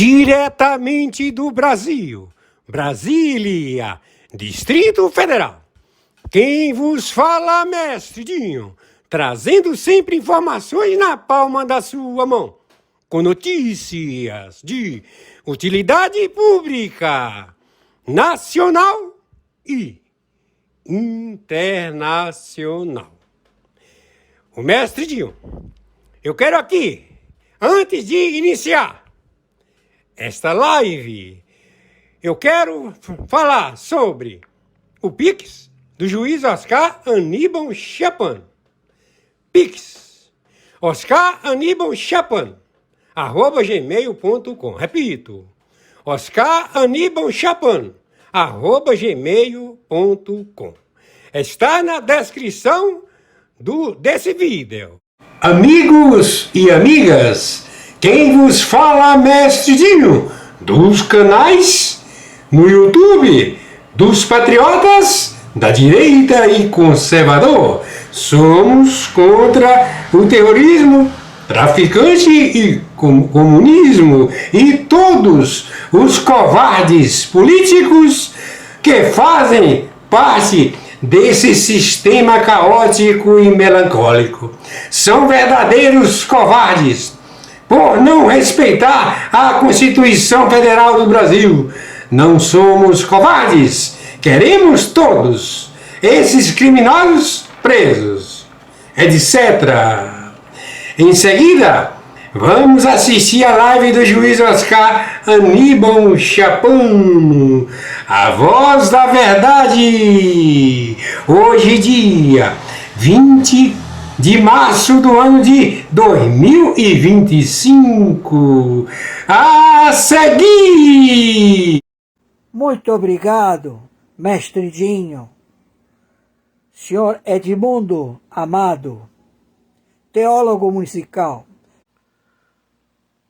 Diretamente do Brasil, Brasília, Distrito Federal. Quem vos fala, mestre Dinho, trazendo sempre informações na palma da sua mão, com notícias de utilidade pública, nacional e internacional. O mestre Dinho, eu quero aqui, antes de iniciar esta live, eu quero falar sobre o Pix do juiz Oscar Aníbal Chapan. Pix, Oscar Aníbal Chapan, @gmail.com. Repito, Oscar Aníbal Chapan, @gmail.com. Está na descrição desse vídeo. Amigos e amigas, quem vos fala, mestre Dinho, dos canais no YouTube dos patriotas da direita e conservador. Somos contra o terrorismo, traficante e comunismo e todos os covardes políticos que fazem parte desse sistema caótico e melancólico. São verdadeiros covardes por não respeitar a Constituição Federal do Brasil. Não somos covardes, queremos todos esses criminosos presos, etc. Em seguida, vamos assistir a live do juiz Oscar Aníbal Chapan, a voz da verdade. Hoje, dia 20 de março do ano de 2025. A seguir! Muito obrigado, mestre Dinho. Senhor Edmundo Amado, teólogo musical.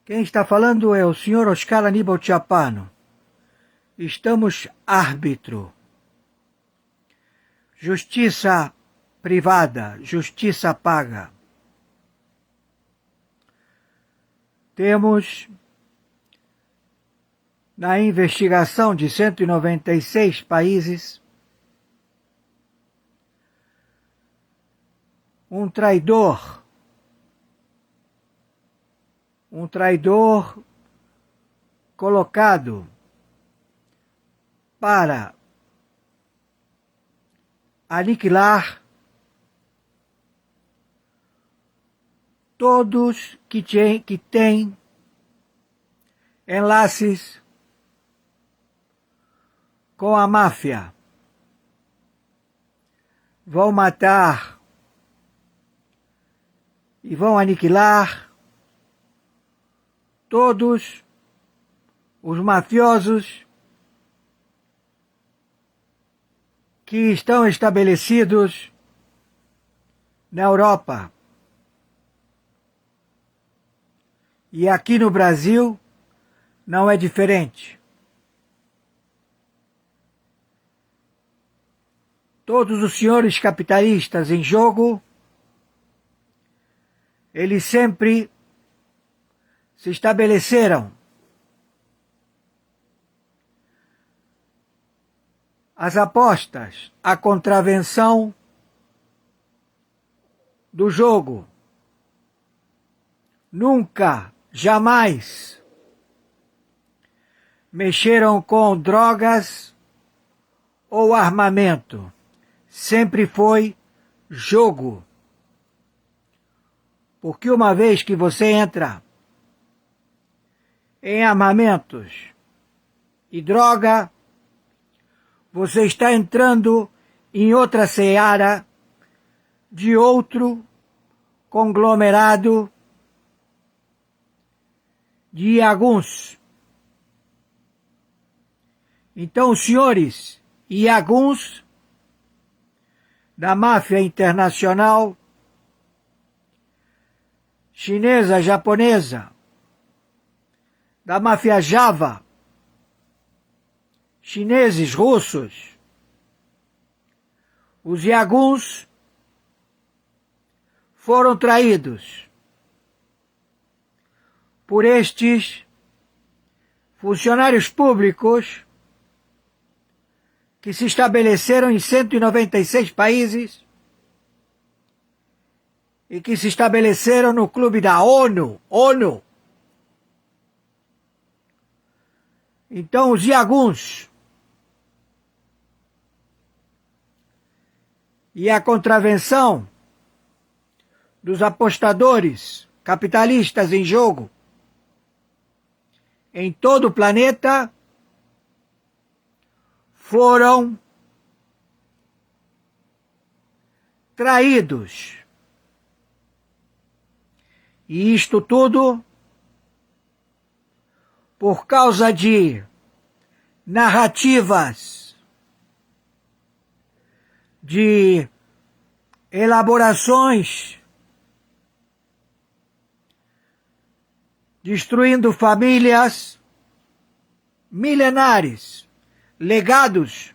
Quem está falando é o senhor Oscar Aníbal Chapano. Estamos árbitro. Justiça privada, justiça paga. Temos na investigação de 196 países um traidor colocado para aniquilar todos que têm enlaces com a máfia. Vão matar e vão aniquilar todos os mafiosos que estão estabelecidos na Europa. E aqui no Brasil não é diferente. Todos os senhores capitalistas em jogo, eles sempre se estabeleceram. As apostas, a contravenção do jogo, nunca, jamais mexeram com drogas ou armamento. Sempre foi jogo. Porque uma vez que você entra em armamentos e droga, você está entrando em outra seara de outro conglomerado de iaguns. Então, os senhores iaguns da máfia internacional, chinesa, japonesa, da máfia Java, chineses, russos, os iaguns foram traídos por estes funcionários públicos que se estabeleceram em 196 países e que se estabeleceram no clube da ONU. Então, os iaguns e a contravenção dos apostadores capitalistas em jogo em todo o planeta foram traídos. E isto tudo por causa de narrativas, de elaborações, destruindo famílias milenares, legados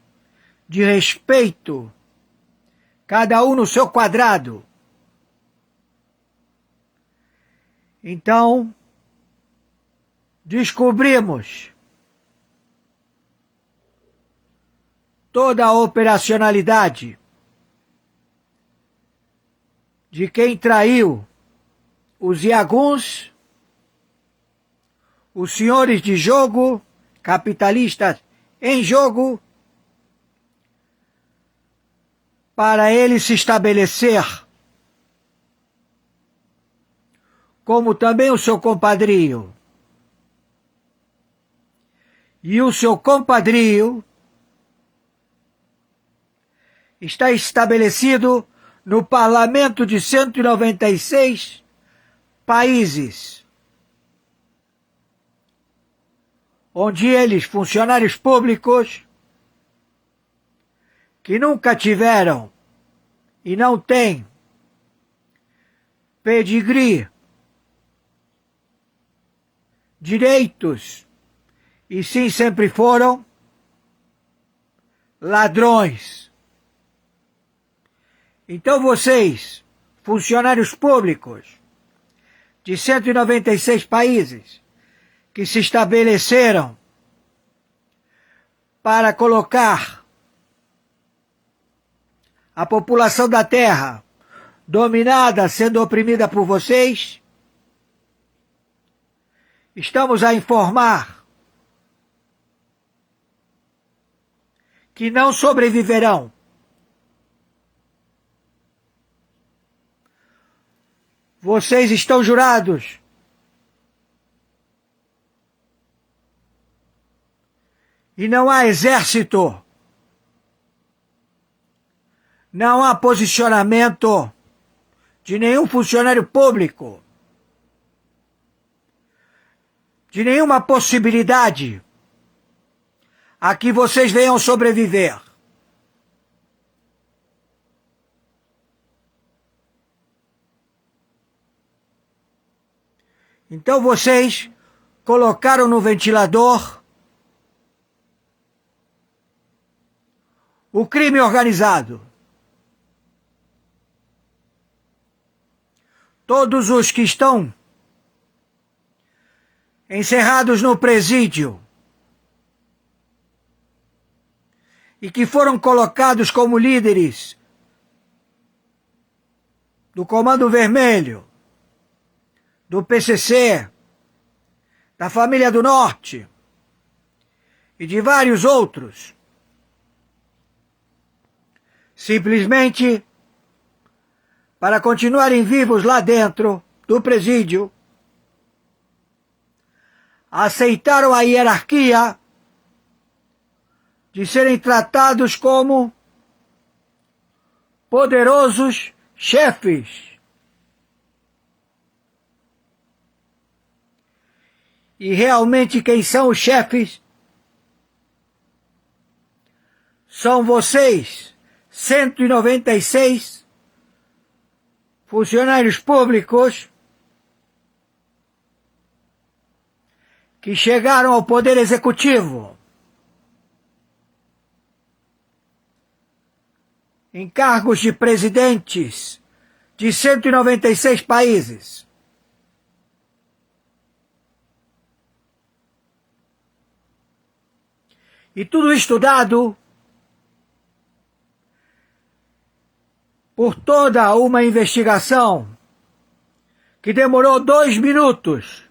de respeito, cada um no seu quadrado. Então, descobrimos toda a operacionalidade de quem traiu os iaguns, os senhores de jogo, capitalistas em jogo, para ele se estabelecer, como também o seu compadrio. E o seu compadrio está estabelecido no parlamento de 196 países, onde eles, funcionários públicos, que nunca tiveram e não têm pedigree, direitos, e sim sempre foram ladrões. Então vocês, funcionários públicos de 196 países, que se estabeleceram para colocar a população da Terra dominada, sendo oprimida por vocês, estamos a informar que não sobreviverão. Vocês estão jurados e não há exército, não há posicionamento de nenhum funcionário público, de nenhuma possibilidade a que vocês venham sobreviver. Então vocês colocaram no ventilador o crime organizado. Todos os que estão encerrados no presídio e que foram colocados como líderes do Comando Vermelho, do PCC, da Família do Norte e de vários outros, simplesmente para continuarem vivos lá dentro do presídio, aceitaram a hierarquia de serem tratados como poderosos chefes. E realmente quem são os chefes? São vocês, 196 funcionários públicos que chegaram ao poder executivo em cargos de presidentes de 196 países. E tudo estudado por toda uma investigação que demorou 2 minutos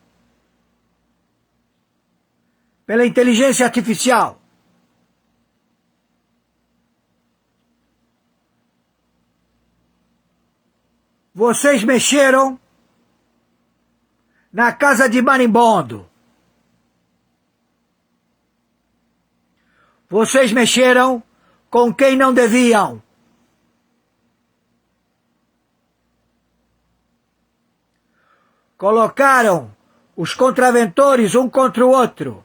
pela inteligência artificial. Vocês mexeram na casa de marimbondo. Vocês mexeram com quem não deviam. Colocaram os contraventores um contra o outro.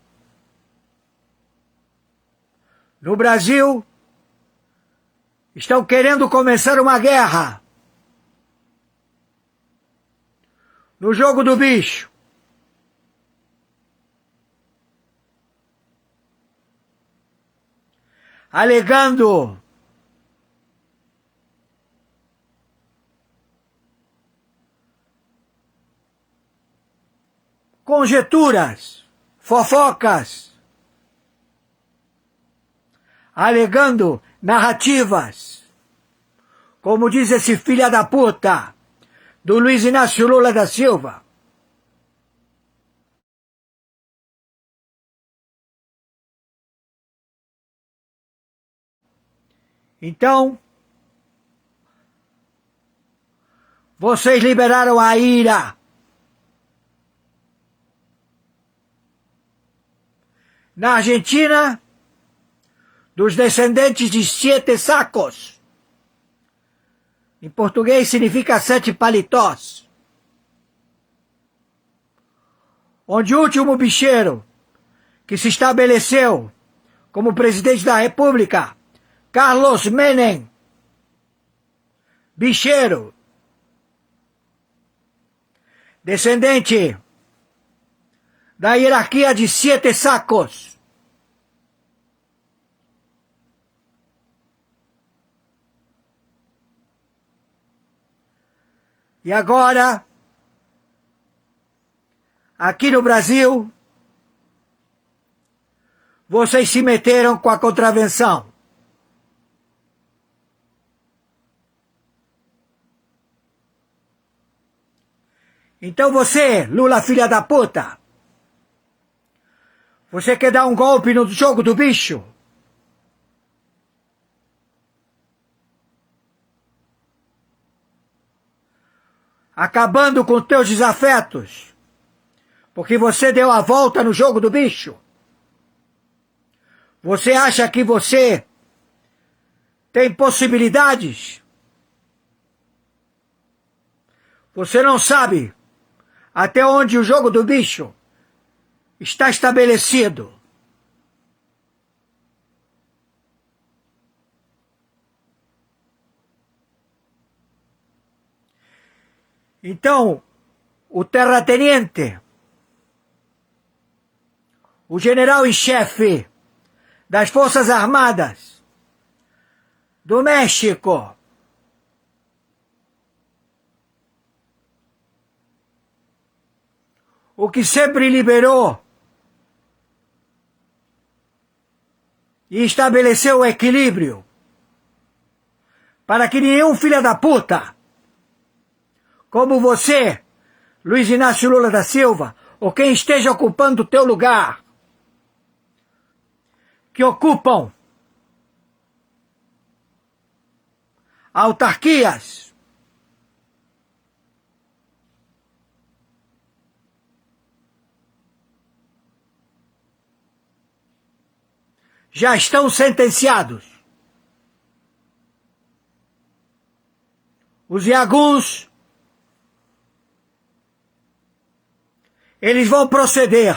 No Brasil, estão querendo começar uma guerra. No jogo do bicho. Alegando conjecturas, fofocas, alegando narrativas, como diz esse filho da puta do Luiz Inácio Lula da Silva. Então, vocês liberaram a ira. Na Argentina, dos descendentes de 7 sacos. Em português significa 7 paletós. Onde o último bicheiro que se estabeleceu como presidente da República, Carlos Menem, bicheiro, descendente da hierarquia de 7 sacos. E agora, aqui no Brasil, vocês se meteram com a contravenção. Então você, Lula filha da puta, você quer dar um golpe no jogo do bicho? Acabando com teus desafetos, porque você deu a volta no jogo do bicho. Você acha que você tem possibilidades? Você não sabe até onde o jogo do bicho está estabelecido. Então, o terrateniente, o general em chefe das Forças Armadas do México, o que sempre liberou e estabeleceu o equilíbrio para que nenhum filho da puta como você, Luiz Inácio Lula da Silva, ou quem esteja ocupando o teu lugar, que ocupam autarquias, já estão sentenciados. Os iaguns, eles vão proceder.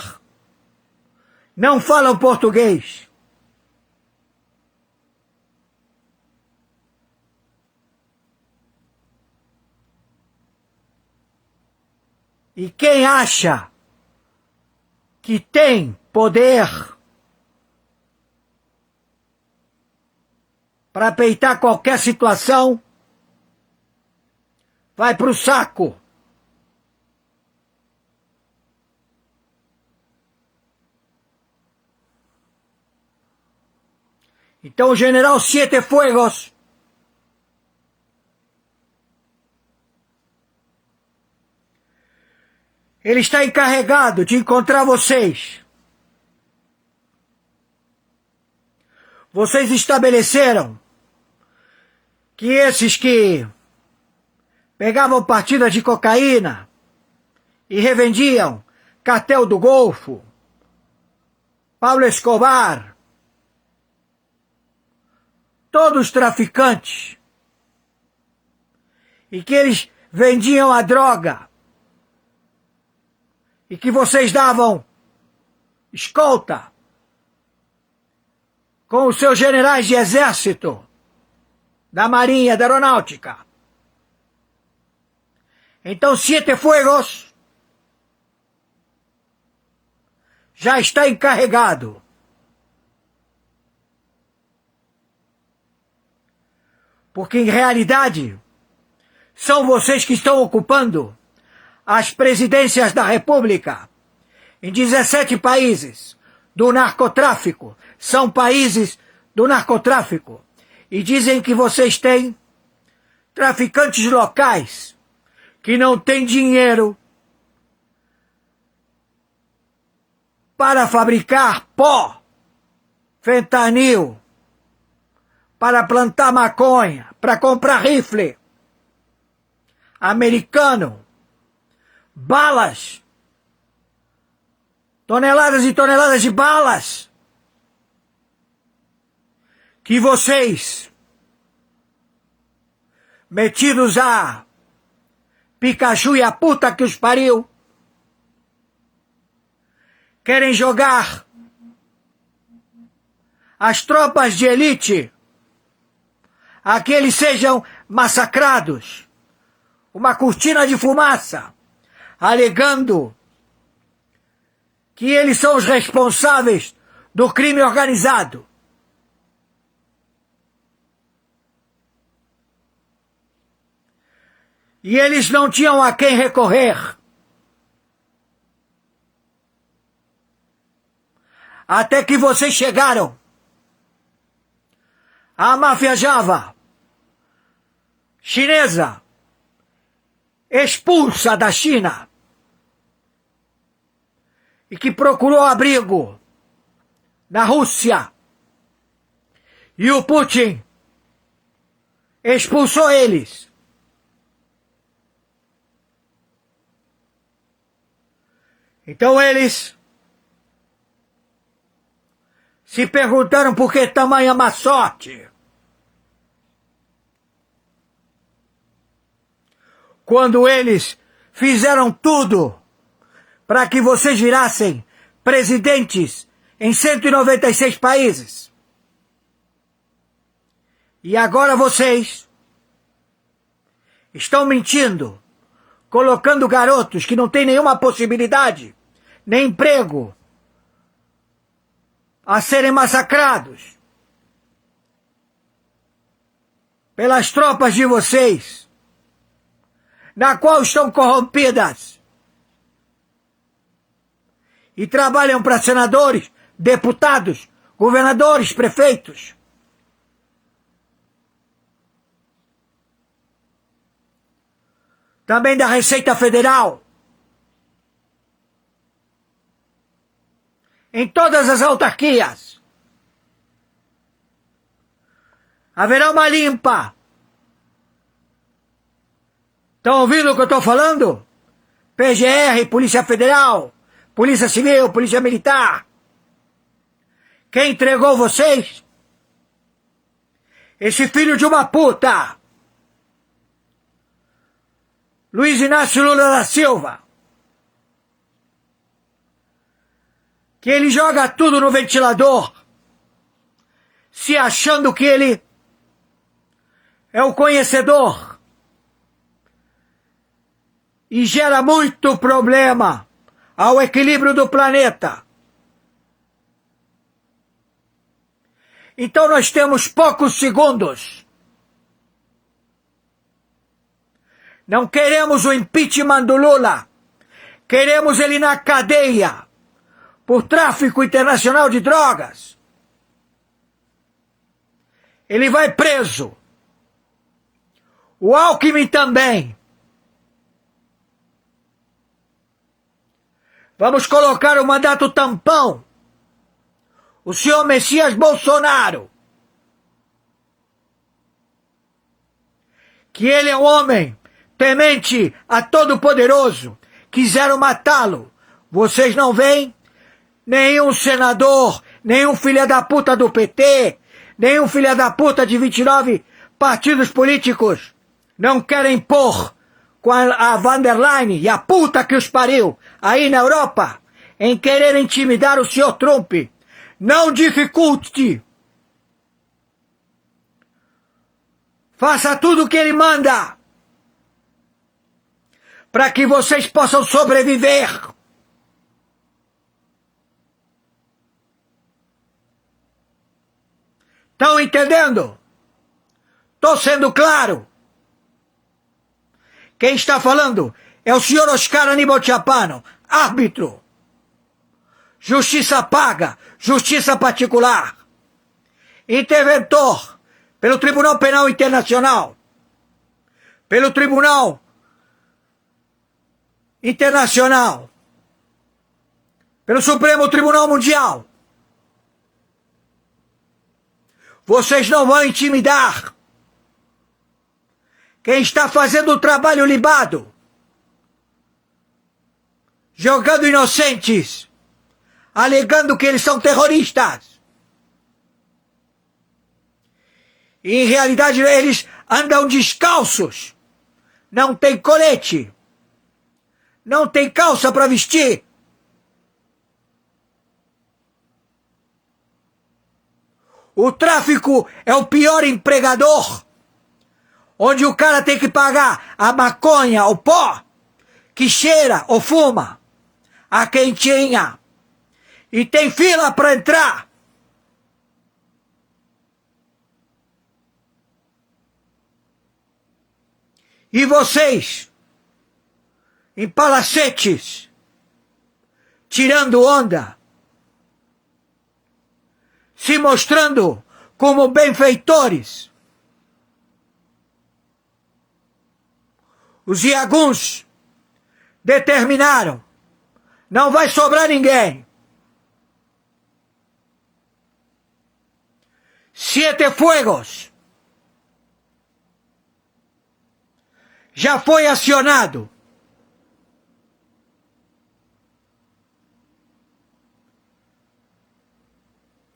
Não falam português. E quem acha que tem poder para peitar qualquer situação, vai pro saco. Então o general Cienfuegos ele está encarregado de encontrar vocês. Vocês estabeleceram que esses que pegavam partidas de cocaína e revendiam cartel do Golfo, Pablo Escobar, todos traficantes, e que eles vendiam a droga, e que vocês davam escolta com os seus generais de exército, da marinha, da aeronáutica. Então Cienfuegos já está encarregado porque em realidade são vocês que estão ocupando as presidências da República em 17 países do narcotráfico. São países do narcotráfico. E dizem que vocês têm traficantes locais que não têm dinheiro para fabricar pó, fentanil, para plantar maconha, para comprar rifle americano, balas, toneladas e toneladas de balas, que vocês, metidos a Pikachu e a puta que os pariu, querem jogar as tropas de elite a que eles sejam massacrados, uma cortina de fumaça, alegando que eles são os responsáveis do crime organizado. E eles não tinham a quem recorrer. Até que vocês chegaram. A máfia Java, chinesa, expulsa da China, e que procurou abrigo na Rússia. E o Putin expulsou eles. Então eles se perguntaram por que tamanha má sorte. Quando eles fizeram tudo para que vocês virassem presidentes em 196 países. E agora vocês estão mentindo, colocando garotos que não têm nenhuma possibilidade, nem emprego, a serem massacrados pelas tropas de vocês, na qual estão corrompidas e trabalham para senadores, deputados, governadores, prefeitos. Também da Receita Federal. Em todas as autarquias. Haverá uma limpa. Estão ouvindo o que eu estou falando? PGR, Polícia Federal, Polícia Civil, Polícia Militar. Quem entregou vocês? Esse filho de uma puta. Luiz Inácio Lula da Silva. Que ele joga tudo no ventilador, se achando que ele é o conhecedor. E gera muito problema ao equilíbrio do planeta. Então nós temos poucos segundos. Não queremos o impeachment do Lula. Queremos ele na cadeia por tráfico internacional de drogas. ele vai preso. O Alckmin também. Vamos colocar o mandato tampão. O senhor Messias Bolsonaro. Que ele é um homem temente a Todo-Poderoso. Quiseram matá-lo. Vocês não veem? Nenhum senador, nenhum filho da puta do PT, nenhum filho da puta de 29 partidos políticos não querem pôr com a Van der Leyen e a puta que os pariu aí na Europa em querer intimidar o senhor Trump. Não dificulte. Faça tudo o que ele manda para que vocês possam sobreviver. Estão entendendo? Estou sendo claro. Quem está falando é o senhor Oscar Aníbal Chiappano, árbitro. Justiça paga, justiça particular. Interventor pelo Tribunal Penal Internacional, pelo Tribunal Internacional, pelo Supremo Tribunal Mundial. Vocês não vão intimidar quem está fazendo o trabalho libado, jogando inocentes, alegando que eles são terroristas. E, em realidade, eles andam descalços, não tem colete, não tem calça para vestir. O tráfico é o pior empregador, onde o cara tem que pagar a maconha, o pó, que cheira ou fuma, a quentinha, e tem fila para entrar. E vocês, em palacetes, tirando onda, se mostrando como benfeitores. Os iaguns determinaram, não vai sobrar ninguém. Siete Fuegos já foi acionado.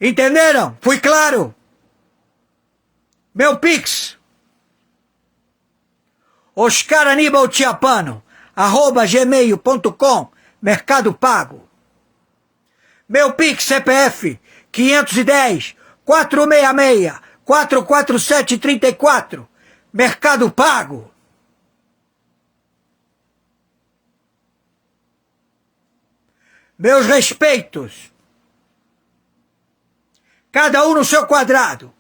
Entenderam? Fui claro? Meu Pix, Oscar Aníbal Chiappano, @gmail.com, Mercado Pago. Meu Pix CPF, 510 466 44734, Mercado Pago. Meus respeitos. Cada um no seu quadrado.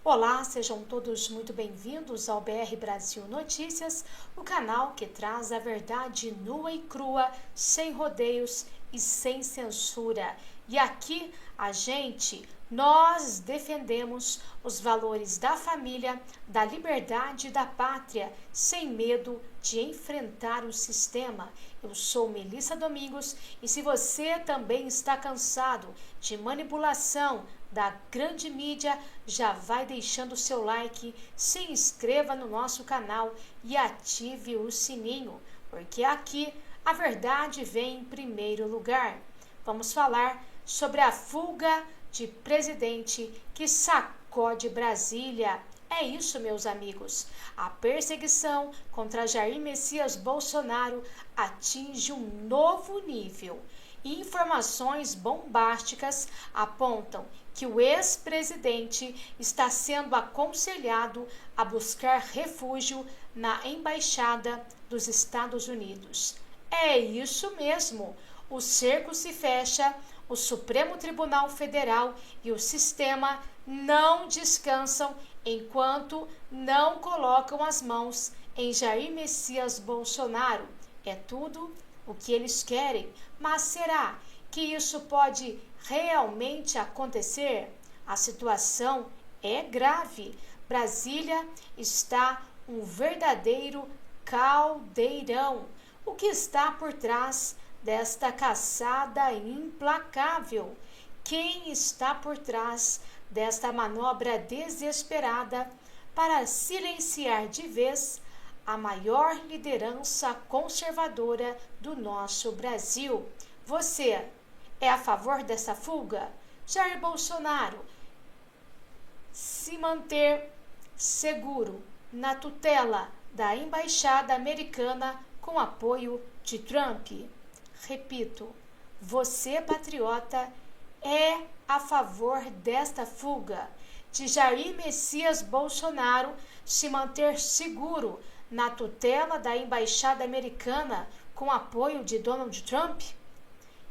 Olá, sejam todos muito bem-vindos ao BR Brasil Notícias, o canal que traz a verdade nua e crua, sem rodeios e sem censura. E aqui nós defendemos os valores da família, da liberdade e da pátria, sem medo de enfrentar o sistema. Eu sou Melissa Domingos e se você também está cansado de manipulação da grande mídia, já vai deixando o seu like, se inscreva no nosso canal e ative o sininho, porque aqui a verdade vem em primeiro lugar. Vamos falar sobre a fuga de presidente que sacode Brasília. É isso, meus amigos. A perseguição contra Jair Messias Bolsonaro atinge um novo nível. Informações bombásticas apontam que o ex-presidente está sendo aconselhado a buscar refúgio na Embaixada dos Estados Unidos. É isso mesmo. O cerco se fecha, o Supremo Tribunal Federal e o sistema não descansam enquanto não colocam as mãos em Jair Messias Bolsonaro. É tudo o que eles querem, mas será que isso pode realmente acontecer? A situação é grave. Brasília está um verdadeiro caldeirão. O que está por trás desta caçada implacável? Quem está por trás desta manobra desesperada para silenciar de vez a maior liderança conservadora do nosso Brasil? Você é a favor dessa fuga? Jair Bolsonaro se manter seguro na tutela da embaixada americana com apoio de Trump? Repito, você, patriota, é a favor desta fuga de Jair Messias Bolsonaro se manter seguro na tutela da embaixada americana com apoio de Donald Trump?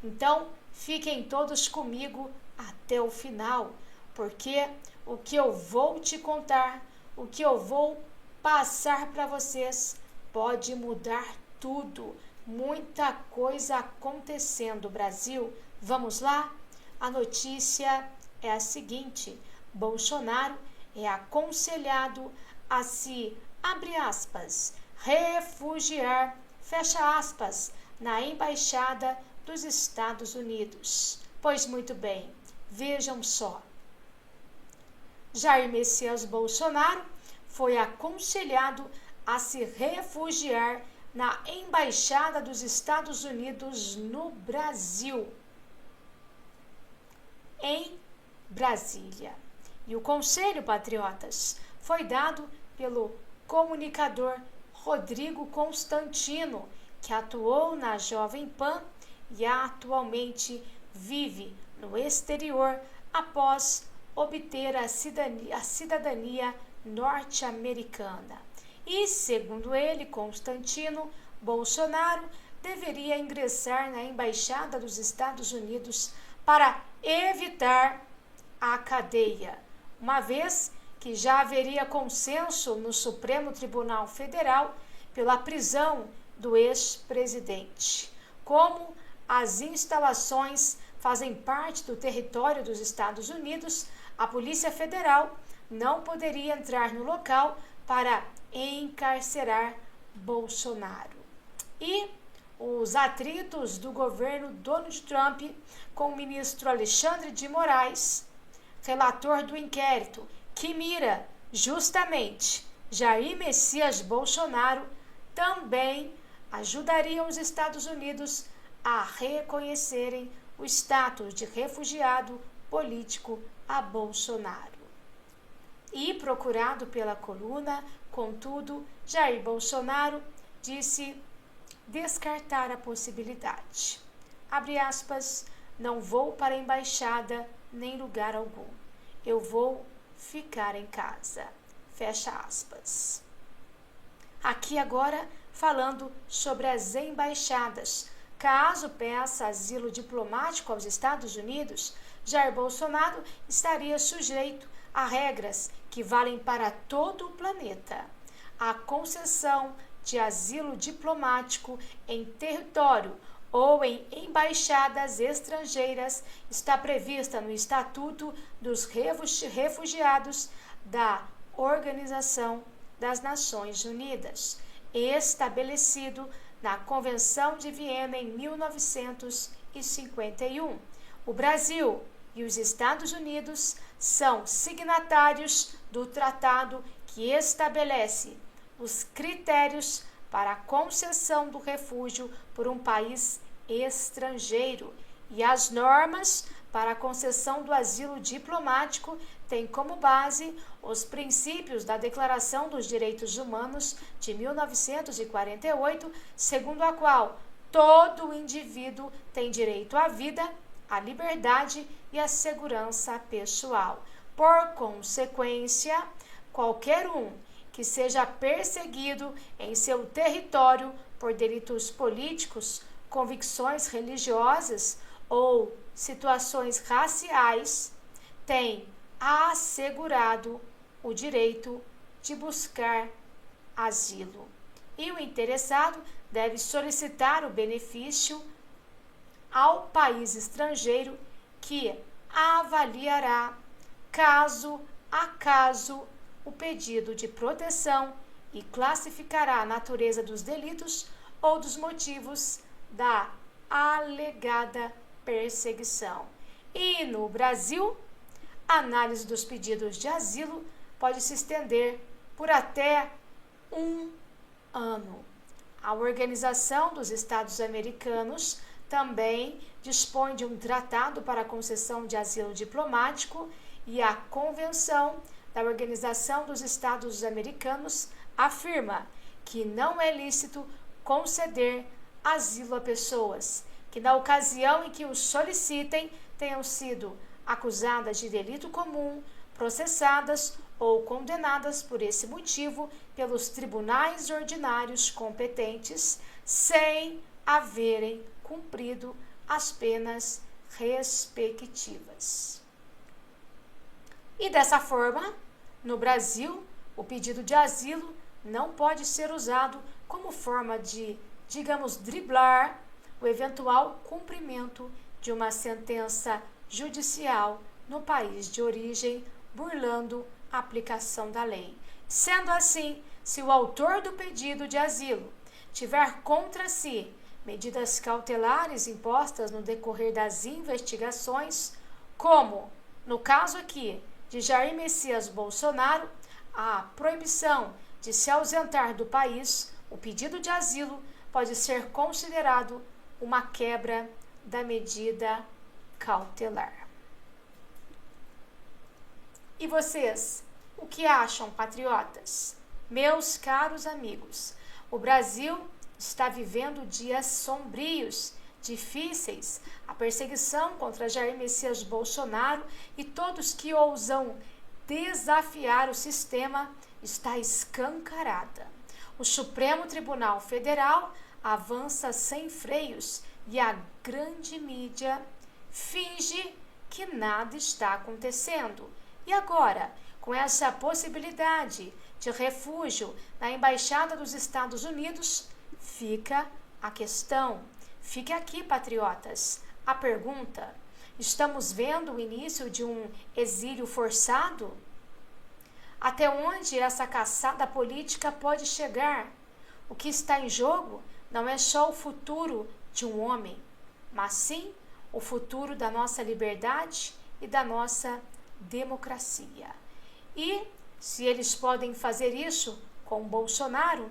Então, fiquem todos comigo até o final, porque o que eu vou te contar, o que eu vou passar para vocês, pode mudar tudo. Muita coisa acontecendo, Brasil. Vamos lá? A notícia é a seguinte: Bolsonaro é aconselhado a se, abre aspas, refugiar, fecha aspas, na embaixada dos Estados Unidos. Pois muito bem, vejam só. Jair Messias Bolsonaro foi aconselhado a se refugiar na embaixada dos Estados Unidos no Brasil, em Brasília. E o conselho, patriotas, foi dado pelo comunicador Rodrigo Constantino, que atuou na Jovem Pan e atualmente vive no exterior após obter a cidadania norte-americana. E, segundo ele, Constantino, Bolsonaro deveria ingressar na embaixada dos Estados Unidos para evitar a cadeia, uma vez que já haveria consenso no Supremo Tribunal Federal pela prisão do ex-presidente. Como as instalações fazem parte do território dos Estados Unidos, a Polícia Federal não poderia entrar no local para encarcerar Bolsonaro. E os atritos do governo Donald Trump com o ministro Alexandre de Moraes, relator do inquérito, que mira justamente Jair Messias Bolsonaro, também ajudariam os Estados Unidos a reconhecerem o status de refugiado político a Bolsonaro. E, procurado pela coluna, contudo, Jair Bolsonaro disse descartar a possibilidade. Abre aspas, não vou para a embaixada nem lugar algum. Eu vou ficar em casa. Fecha aspas. Aqui agora falando sobre as embaixadas. Caso peça asilo diplomático aos Estados Unidos, Jair Bolsonaro estaria sujeito a regras que valem para todo o planeta. A concessão de asilo diplomático em território ou em embaixadas estrangeiras está prevista no Estatuto dos Refugiados da Organização das Nações Unidas, estabelecido na Convenção de Viena em 1951. O Brasil e os Estados Unidos são signatários do tratado que estabelece os critérios para a concessão do refúgio por um país estrangeiro, e as normas para a concessão do asilo diplomático têm como base os princípios da Declaração dos Direitos Humanos de 1948, segundo a qual todo indivíduo tem direito à vida, à liberdade e à segurança pessoal. Por consequência, qualquer um que seja perseguido em seu território por delitos políticos, convicções religiosas ou situações raciais, tem assegurado o direito de buscar asilo. E o interessado deve solicitar o benefício ao país estrangeiro que avaliará caso a caso o pedido de proteção e classificará a natureza dos delitos ou dos motivos da alegada perseguição. E no Brasil, a análise dos pedidos de asilo pode se estender por até 1 ano. A Organização dos Estados Americanos também dispõe de um tratado para a concessão de asilo diplomático e a Convenção da Organização dos Estados Americanos afirma que não é lícito conceder asilo a pessoas que, na ocasião em que o solicitem, tenham sido acusadas de delito comum, processadas ou condenadas por esse motivo pelos tribunais ordinários competentes, sem haverem cumprido as penas respectivas. E dessa forma, no Brasil, o pedido de asilo não pode ser usado como forma de, digamos, driblar o eventual cumprimento de uma sentença judicial no país de origem, burlando a aplicação da lei. Sendo assim, se o autor do pedido de asilo tiver contra si medidas cautelares impostas no decorrer das investigações, como, no caso aqui, de Jair Messias Bolsonaro, a proibição de se ausentar do país, o pedido de asilo pode ser considerado uma quebra da medida cautelar. E vocês, o que acham, patriotas? Meus caros amigos, o Brasil está vivendo dias sombrios, difíceis. A perseguição contra Jair Messias Bolsonaro e todos que ousam desafiar o sistema está escancarada. O Supremo Tribunal Federal avança sem freios e a grande mídia finge que nada está acontecendo. E agora, com essa possibilidade de refúgio na Embaixada dos Estados Unidos, fica a questão. Fique aqui, patriotas, a pergunta: estamos vendo o início de um exílio forçado? Até onde essa caçada política pode chegar? O que está em jogo não é só o futuro de um homem, mas sim o futuro da nossa liberdade e da nossa democracia. E, se eles podem fazer isso com Bolsonaro,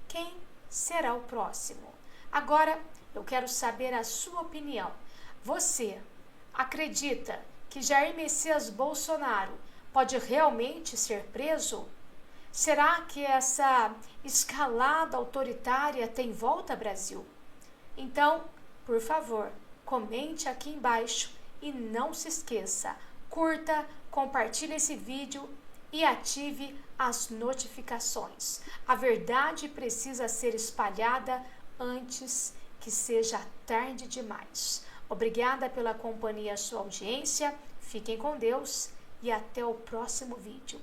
quem será o próximo? Agora, eu quero saber a sua opinião. Você acredita que Jair Messias Bolsonaro pode realmente ser preso? Será que essa escalada autoritária tem volta, Brasil? Então, por favor, comente aqui embaixo e não se esqueça, curta, compartilhe esse vídeo e ative as notificações. A verdade precisa ser espalhada antes que seja tarde demais. Obrigada pela companhia e sua audiência. Fiquem com Deus e até o próximo vídeo.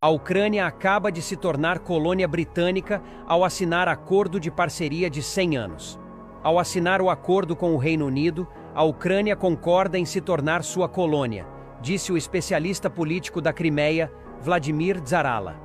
A Ucrânia acaba de se tornar colônia britânica ao assinar acordo de parceria de 100 anos. Ao assinar o acordo com o Reino Unido, a Ucrânia concorda em se tornar sua colônia, disse o especialista político da Crimeia, Vladimir Zarala.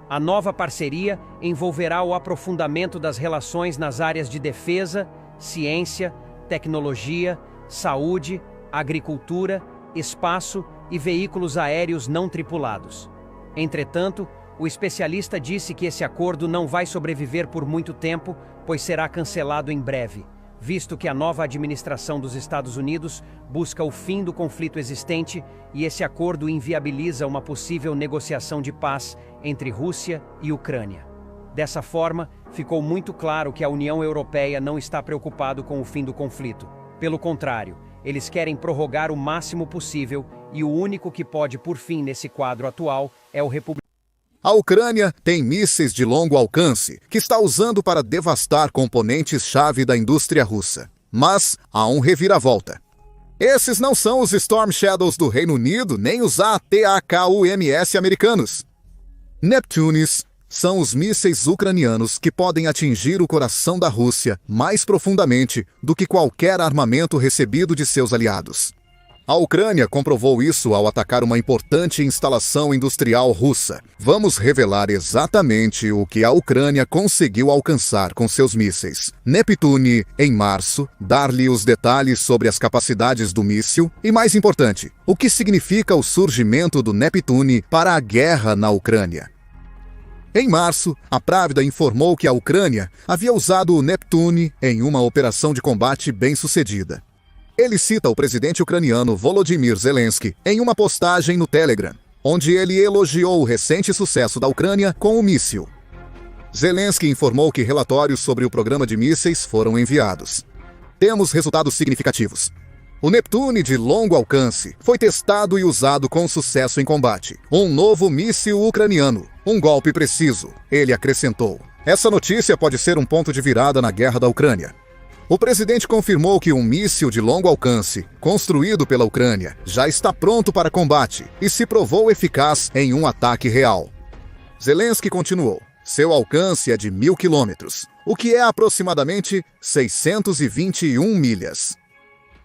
A nova parceria envolverá o aprofundamento das relações nas áreas de defesa, ciência, tecnologia, saúde, agricultura, espaço e veículos aéreos não tripulados. Entretanto, o especialista disse que esse acordo não vai sobreviver por muito tempo, pois será cancelado em breve, visto que a nova administração dos Estados Unidos busca o fim do conflito existente e esse acordo inviabiliza uma possível negociação de paz entre Rússia e Ucrânia. Dessa forma, ficou muito claro que a União Europeia não está preocupada com o fim do conflito. Pelo contrário, eles querem prorrogar o máximo possível e o único que pode pôr fim nesse quadro atual é o republicano. A Ucrânia tem mísseis de longo alcance que está usando para devastar componentes-chave da indústria russa. Mas há um reviravolta. Esses não são os Storm Shadows do Reino Unido nem os ATACMS americanos. Neptunes, são os mísseis ucranianos que podem atingir o coração da Rússia mais profundamente do que qualquer armamento recebido de seus aliados. A Ucrânia comprovou isso ao atacar uma importante instalação industrial russa. Vamos revelar exatamente o que a Ucrânia conseguiu alcançar com seus mísseis Neptune em março, dar-lhe os detalhes sobre as capacidades do míssil e, mais importante, o que significa o surgimento do Neptune para a guerra na Ucrânia. Em março, a Pravda informou que a Ucrânia havia usado o Neptune em uma operação de combate bem-sucedida. Ele cita o presidente ucraniano Volodymyr Zelensky em uma postagem no Telegram, onde ele elogiou o recente sucesso da Ucrânia com o míssil. Zelensky informou que relatórios sobre o programa de mísseis foram enviados. Temos resultados significativos. O Neptune de longo alcance foi testado e usado com sucesso em combate. Um novo míssil ucraniano. Um golpe preciso, ele acrescentou. Essa notícia pode ser um ponto de virada na guerra da Ucrânia. O presidente confirmou que um míssil de longo alcance, construído pela Ucrânia, já está pronto para combate e se provou eficaz em um ataque real. Zelensky continuou. Seu alcance é de 1.000 quilômetros, o que é aproximadamente 621 milhas.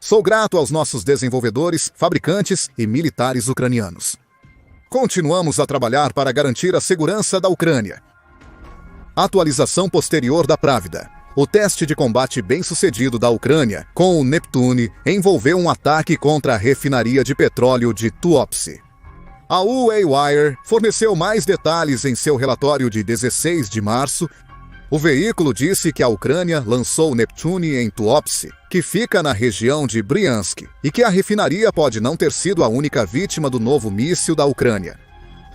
Sou grato aos nossos desenvolvedores, fabricantes e militares ucranianos. Continuamos a trabalhar para garantir a segurança da Ucrânia. Atualização posterior da Pravda. O teste de combate bem-sucedido da Ucrânia com o Neptune envolveu um ataque contra a refinaria de petróleo de Tuapse. A UAWire forneceu mais detalhes em seu relatório de 16 de março. O veículo disse que a Ucrânia lançou o Neptune em Tuapse, que fica na região de Bryansk, e que a refinaria pode não ter sido a única vítima do novo míssil da Ucrânia.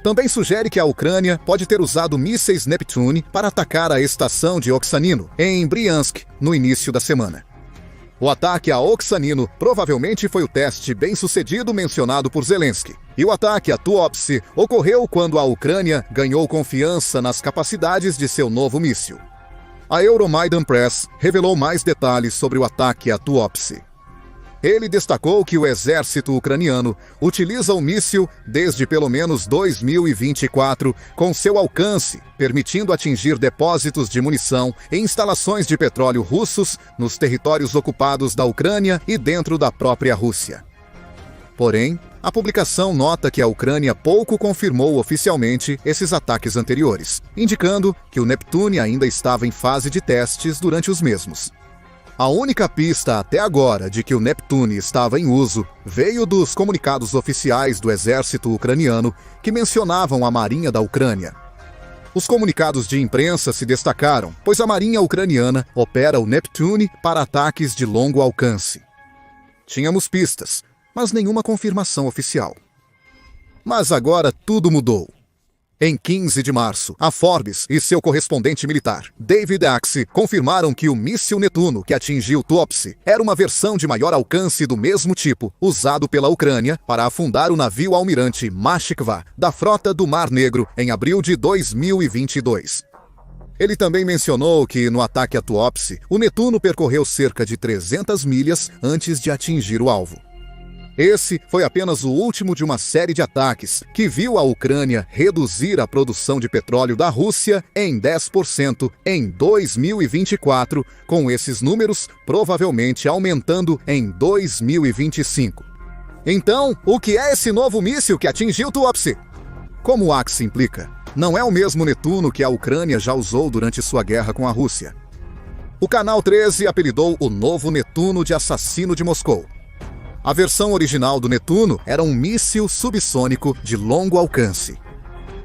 Também sugere que a Ucrânia pode ter usado mísseis Neptune para atacar a estação de Oksanino, em Bryansk, no início da semana. O ataque a Oksanino provavelmente foi o teste bem-sucedido mencionado por Zelensky. E o ataque a Tuapse ocorreu quando a Ucrânia ganhou confiança nas capacidades de seu novo míssil. A Euromaidan Press revelou mais detalhes sobre o ataque a Tuapse. Ele destacou que o exército ucraniano utiliza o míssil desde pelo menos 2024 com seu alcance, permitindo atingir depósitos de munição e instalações de petróleo russos nos territórios ocupados da Ucrânia e dentro da própria Rússia. Porém, a publicação nota que a Ucrânia pouco confirmou oficialmente esses ataques anteriores, indicando que o Neptune ainda estava em fase de testes durante os mesmos. A única pista até agora de que o Neptune estava em uso veio dos comunicados oficiais do exército ucraniano que mencionavam a Marinha da Ucrânia. Os comunicados de imprensa se destacaram, pois a Marinha ucraniana opera o Neptune para ataques de longo alcance. Tínhamos pistas, mas nenhuma confirmação oficial. Mas agora tudo mudou. Em 15 de março, a Forbes e seu correspondente militar, David Axe, confirmaram que o míssil Netuno que atingiu Tuapse era uma versão de maior alcance do mesmo tipo, usado pela Ucrânia para afundar o navio almirante Moskva da frota do Mar Negro em abril de 2022. Ele também mencionou que, no ataque a Tuapse, o Netuno percorreu cerca de 300 milhas antes de atingir o alvo. Esse foi apenas o último de uma série de ataques que viu a Ucrânia reduzir a produção de petróleo da Rússia em 10% em 2024, com esses números provavelmente aumentando em 2025. Então, o que é esse novo míssil que atingiu Tuapse? Como o Axe implica, não é o mesmo Netuno que a Ucrânia já usou durante sua guerra com a Rússia. O Canal 13 apelidou o novo Netuno de assassino de Moscou. A versão original do Netuno era um míssil subsônico de longo alcance.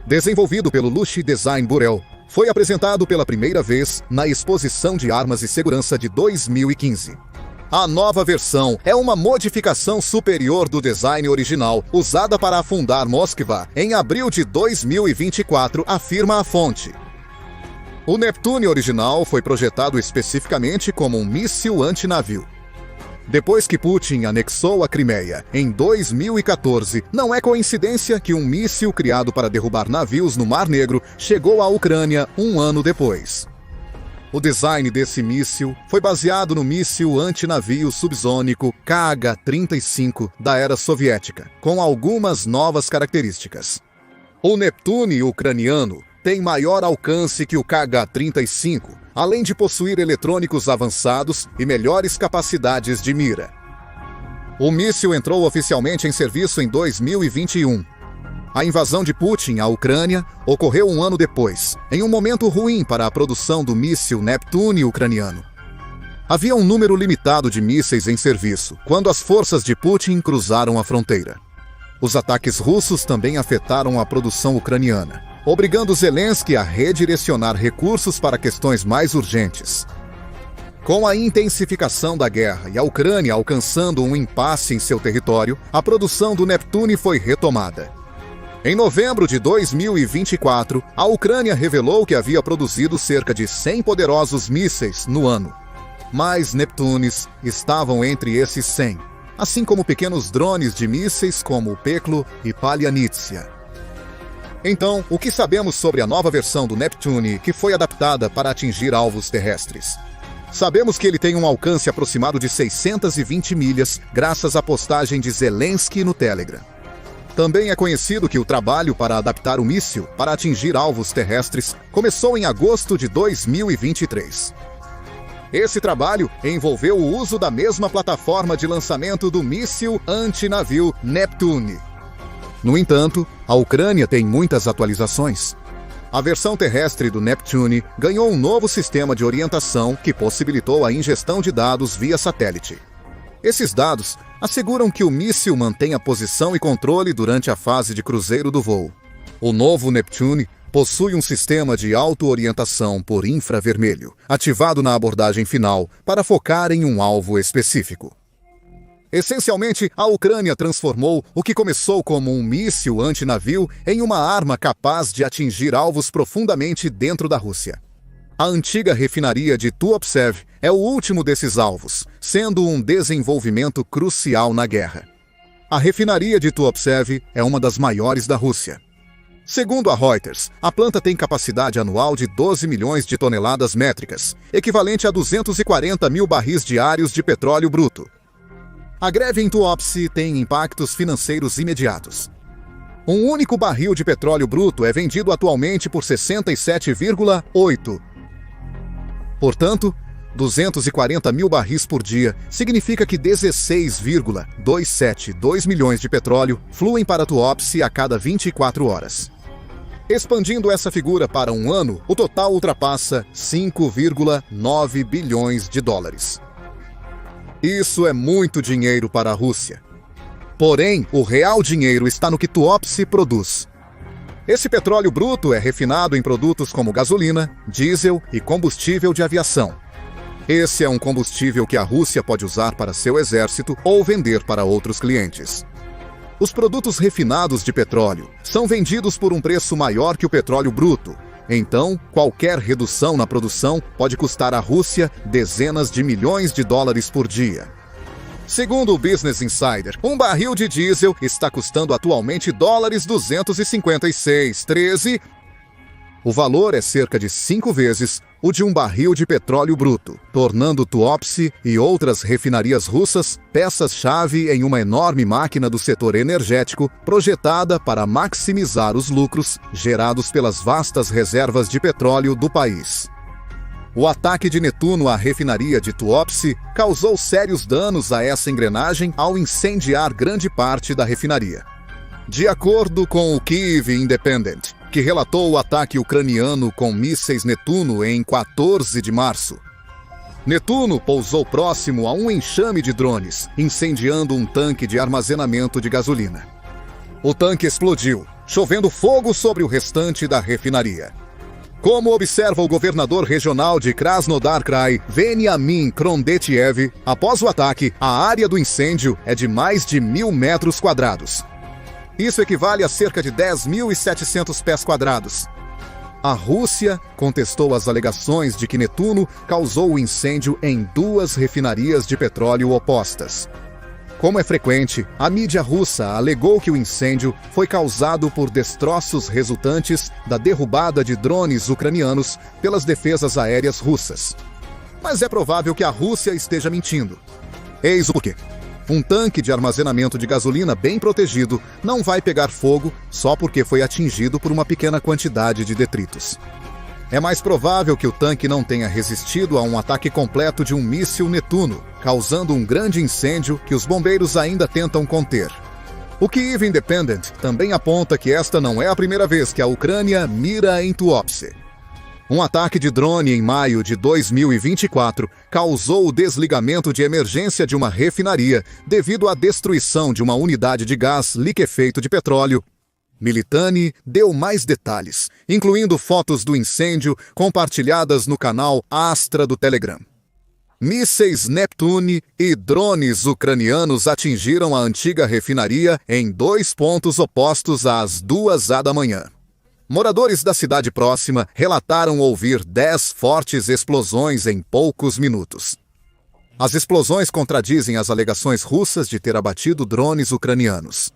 Desenvolvido pelo Lush Design Bureau, foi apresentado pela primeira vez na Exposição de Armas e Segurança de 2015. A nova versão é uma modificação superior do design original, usada para afundar Moskva em abril de 2024, afirma a fonte. O Neptune original foi projetado especificamente como um míssil antinavio. Depois que Putin anexou a Crimeia em 2014, não é coincidência que um míssil criado para derrubar navios no Mar Negro chegou à Ucrânia um ano depois. O design desse míssil foi baseado no míssil antinavio subsônico KH-35 da era soviética, com algumas novas características. O Neptune ucraniano tem maior alcance que o KH-35, além de possuir eletrônicos avançados e melhores capacidades de mira. O míssil entrou oficialmente em serviço em 2021. A invasão de Putin à Ucrânia ocorreu um ano depois, em um momento ruim para a produção do míssil Neptune ucraniano. Havia um número limitado de mísseis em serviço quando as forças de Putin cruzaram a fronteira. Os ataques russos também afetaram a produção ucraniana, obrigando Zelensky a redirecionar recursos para questões mais urgentes. Com a intensificação da guerra e a Ucrânia alcançando um impasse em seu território, a produção do Neptune foi retomada. Em novembro de 2024, a Ucrânia revelou que havia produzido cerca de 100 poderosos mísseis no ano. Mais Neptunes estavam entre esses 100, assim como pequenos drones de mísseis como o Peklo e Palianitsia. Então, o que sabemos sobre a nova versão do Neptune que foi adaptada para atingir alvos terrestres? Sabemos que ele tem um alcance aproximado de 620 milhas, graças à postagem de Zelensky no Telegram. Também é conhecido que o trabalho para adaptar o míssil para atingir alvos terrestres começou em agosto de 2023. Esse trabalho envolveu o uso da mesma plataforma de lançamento do míssil antinavio Neptune. No entanto, a Ucrânia tem muitas atualizações. A versão terrestre do Neptune ganhou um novo sistema de orientação que possibilitou a ingestão de dados via satélite. Esses dados asseguram que o míssil mantém a posição e controle durante a fase de cruzeiro do voo. O novo Neptune possui um sistema de auto-orientação por infravermelho, ativado na abordagem final para focar em um alvo específico. Essencialmente, a Ucrânia transformou o que começou como um míssil antinavio em uma arma capaz de atingir alvos profundamente dentro da Rússia. A antiga refinaria de Tuapsev é o último desses alvos, sendo um desenvolvimento crucial na guerra. A refinaria de Tuapsev é uma das maiores da Rússia. Segundo a Reuters, a planta tem capacidade anual de 12 milhões de toneladas métricas, equivalente a 240 mil barris diários de petróleo bruto. A greve em Tuapse tem impactos financeiros imediatos. Um único barril de petróleo bruto é vendido atualmente por 67,8. Portanto, 240 mil barris por dia significa que 16,272 milhões de petróleo fluem para Tuapse a cada 24 horas. Expandindo essa figura para um ano, o total ultrapassa 5,9 bilhões de dólares. Isso é muito dinheiro para a Rússia. Porém, o real dinheiro está no que Tuapse produz. Esse petróleo bruto é refinado em produtos como gasolina, diesel e combustível de aviação. Esse é um combustível que a Rússia pode usar para seu exército ou vender para outros clientes. Os produtos refinados de petróleo são vendidos por um preço maior que o petróleo bruto. Então, qualquer redução na produção pode custar à Rússia dezenas de milhões de dólares por dia. Segundo o Business Insider, um barril de diesel está custando atualmente $256,13. O valor é cerca de 5 vezes o de um barril de petróleo bruto, tornando Tuapse e outras refinarias russas peças-chave em uma enorme máquina do setor energético projetada para maximizar os lucros gerados pelas vastas reservas de petróleo do país. O ataque de Netuno à refinaria de Tuapse causou sérios danos a essa engrenagem ao incendiar grande parte da refinaria. De acordo com o Kyiv Independent, que relatou o ataque ucraniano com mísseis Netuno em 14 de março. Netuno pousou próximo a um enxame de drones, incendiando um tanque de armazenamento de gasolina. O tanque explodiu, chovendo fogo sobre o restante da refinaria. Como observa o governador regional de Krasnodar Krai, Veniamin Krondetiev, após o ataque, a área do incêndio é de mais de 1.000 metros quadrados. Isso equivale a cerca de 10.700 pés quadrados. A Rússia contestou as alegações de que Netuno causou o incêndio em 2 refinarias de petróleo opostas. Como é frequente, a mídia russa alegou que o incêndio foi causado por destroços resultantes da derrubada de drones ucranianos pelas defesas aéreas russas. Mas é provável que a Rússia esteja mentindo. Eis o porquê. Um tanque de armazenamento de gasolina bem protegido não vai pegar fogo só porque foi atingido por uma pequena quantidade de detritos. É mais provável que o tanque não tenha resistido a um ataque completo de um míssil Netuno, causando um grande incêndio que os bombeiros ainda tentam conter. O Kyiv Independent também aponta que esta não é a primeira vez que a Ucrânia mira em Tuapse. Um ataque de drone em maio de 2024 causou o desligamento de emergência de uma refinaria devido à destruição de uma unidade de gás liquefeito de petróleo. Militani deu mais detalhes, incluindo fotos do incêndio compartilhadas no canal Astra do Telegram. Mísseis Neptune e drones ucranianos atingiram a antiga refinaria em 2 pontos opostos às 2h da manhã. Moradores da cidade próxima relataram ouvir 10 fortes explosões em poucos minutos. As explosões contradizem as alegações russas de ter abatido drones ucranianos.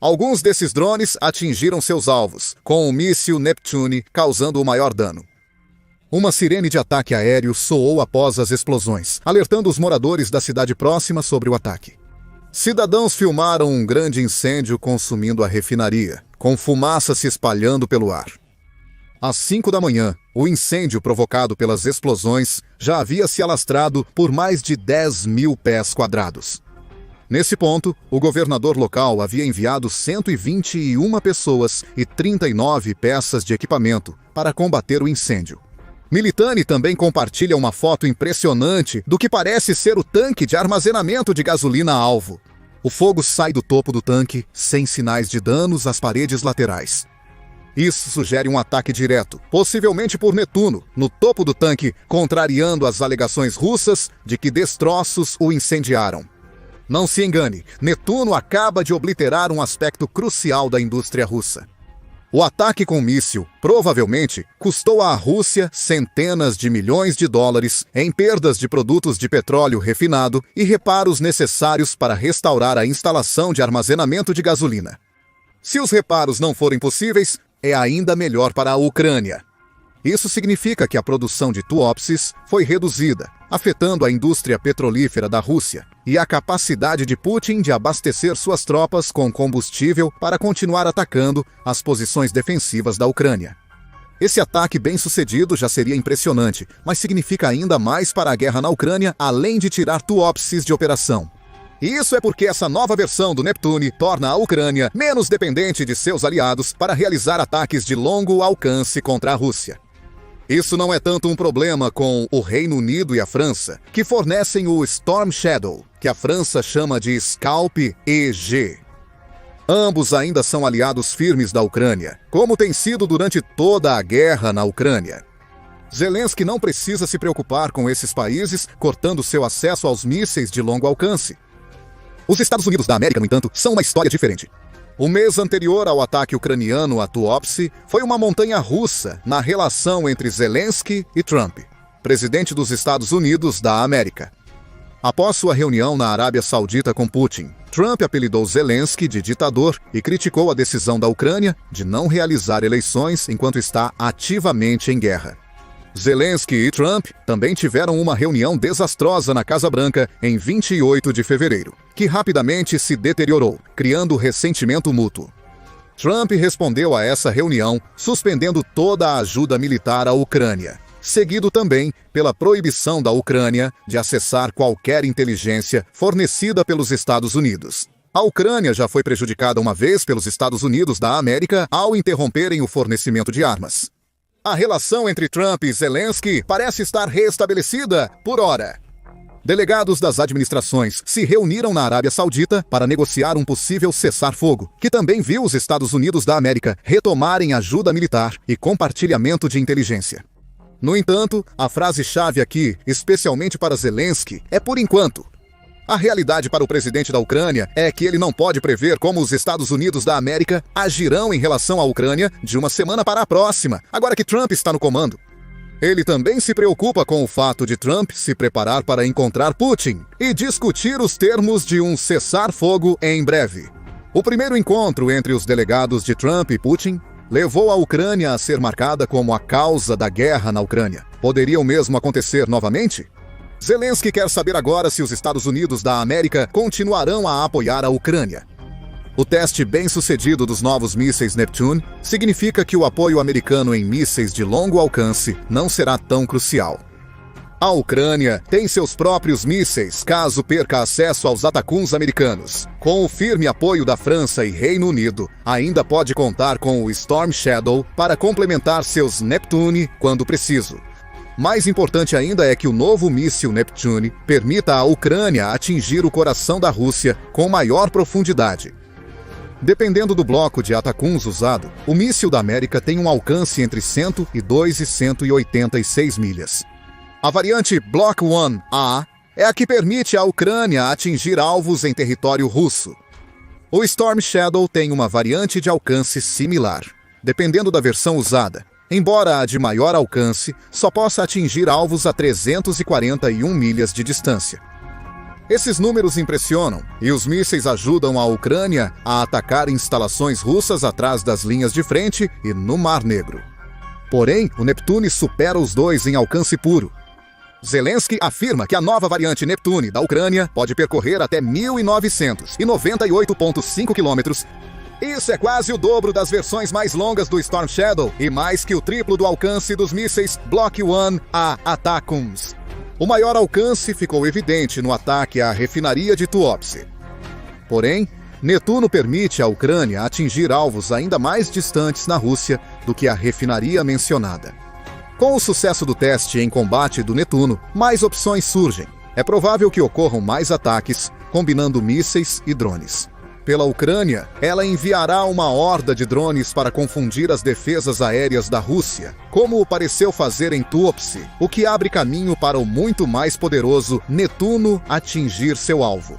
Alguns desses drones atingiram seus alvos, com o míssil Neptune causando o maior dano. Uma sirene de ataque aéreo soou após as explosões, alertando os moradores da cidade próxima sobre o ataque. Cidadãos filmaram um grande incêndio consumindo a refinaria, com fumaça se espalhando pelo ar. Às 5 da manhã, o incêndio provocado pelas explosões já havia se alastrado por mais de 10.000 pés quadrados. Nesse ponto, o governador local havia enviado 121 pessoas e 39 peças de equipamento para combater o incêndio. Militani também compartilha uma foto impressionante do que parece ser o tanque de armazenamento de gasolina alvo. O fogo sai do topo do tanque, sem sinais de danos às paredes laterais. Isso sugere um ataque direto, possivelmente por Netuno, no topo do tanque, contrariando as alegações russas de que destroços o incendiaram. Não se engane, Netuno acaba de obliterar um aspecto crucial da indústria russa. O ataque com míssil provavelmente custou à Rússia centenas de milhões de dólares em perdas de produtos de petróleo refinado e reparos necessários para restaurar a instalação de armazenamento de gasolina. Se os reparos não forem possíveis, é ainda melhor para a Ucrânia. Isso significa que a produção de Tuapse foi reduzida, afetando a indústria petrolífera da Rússia e a capacidade de Putin de abastecer suas tropas com combustível para continuar atacando as posições defensivas da Ucrânia. Esse ataque bem-sucedido já seria impressionante, mas significa ainda mais para a guerra na Ucrânia, além de tirar Tuapse de operação. E isso é porque essa nova versão do Neptune torna a Ucrânia menos dependente de seus aliados para realizar ataques de longo alcance contra a Rússia. Isso não é tanto um problema com o Reino Unido e a França, que fornecem o Storm Shadow, que a França chama de Scalp EG. Ambos ainda são aliados firmes da Ucrânia, como tem sido durante toda a guerra na Ucrânia. Zelensky não precisa se preocupar com esses países cortando seu acesso aos mísseis de longo alcance. Os Estados Unidos da América, no entanto, são uma história diferente. O mês anterior ao ataque ucraniano a Tuapse foi uma montanha russa na relação entre Zelensky e Trump, presidente dos Estados Unidos da América. Após sua reunião na Arábia Saudita com Putin, Trump apelidou Zelensky de ditador e criticou a decisão da Ucrânia de não realizar eleições enquanto está ativamente em guerra. Zelensky e Trump também tiveram uma reunião desastrosa na Casa Branca em 28 de fevereiro, que rapidamente se deteriorou, criando ressentimento mútuo. Trump respondeu a essa reunião suspendendo toda a ajuda militar à Ucrânia, seguido também pela proibição da Ucrânia de acessar qualquer inteligência fornecida pelos Estados Unidos. A Ucrânia já foi prejudicada uma vez pelos Estados Unidos da América ao interromperem o fornecimento de armas. A relação entre Trump e Zelensky parece estar restabelecida por hora. Delegados das administrações se reuniram na Arábia Saudita para negociar um possível cessar-fogo, que também viu os Estados Unidos da América retomarem ajuda militar e compartilhamento de inteligência. No entanto, a frase-chave aqui, especialmente para Zelensky, é por enquanto. A realidade para o presidente da Ucrânia é que ele não pode prever como os Estados Unidos da América agirão em relação à Ucrânia de uma semana para a próxima, agora que Trump está no comando. Ele também se preocupa com o fato de Trump se preparar para encontrar Putin e discutir os termos de um cessar-fogo em breve. O primeiro encontro entre os delegados de Trump e Putin levou a Ucrânia a ser marcada como a causa da guerra na Ucrânia. Poderia o mesmo acontecer novamente? Zelensky quer saber agora se os Estados Unidos da América continuarão a apoiar a Ucrânia. O teste bem-sucedido dos novos mísseis Neptune significa que o apoio americano em mísseis de longo alcance não será tão crucial. A Ucrânia tem seus próprios mísseis caso perca acesso aos Atacuns americanos. Com o firme apoio da França e Reino Unido, ainda pode contar com o Storm Shadow para complementar seus Neptune quando preciso. Mais importante ainda é que o novo míssil Neptune permita à Ucrânia atingir o coração da Rússia com maior profundidade. Dependendo do bloco de Atacuns usado, o míssil da América tem um alcance entre 102 e 186 milhas. A variante Block 1A é a que permite à Ucrânia atingir alvos em território russo. O Storm Shadow tem uma variante de alcance similar, dependendo da versão usada, embora a de maior alcance só possa atingir alvos a 341 milhas de distância. Esses números impressionam, e os mísseis ajudam a Ucrânia a atacar instalações russas atrás das linhas de frente e no Mar Negro. Porém, o Neptune supera os dois em alcance puro. Zelensky afirma que a nova variante Neptune da Ucrânia pode percorrer até 1.998,5 quilômetros. Isso é quase o dobro das versões mais longas do Storm Shadow e mais que o triplo do alcance dos mísseis Block 1A Atacms. O maior alcance ficou evidente no ataque à refinaria de Tuapse. Porém, Netuno permite à Ucrânia atingir alvos ainda mais distantes na Rússia do que a refinaria mencionada. Com o sucesso do teste em combate do Netuno, mais opções surgem. É provável que ocorram mais ataques, combinando mísseis e drones. Pela Ucrânia, ela enviará uma horda de drones para confundir as defesas aéreas da Rússia, como pareceu fazer em Tuapse, o que abre caminho para o muito mais poderoso Netuno atingir seu alvo.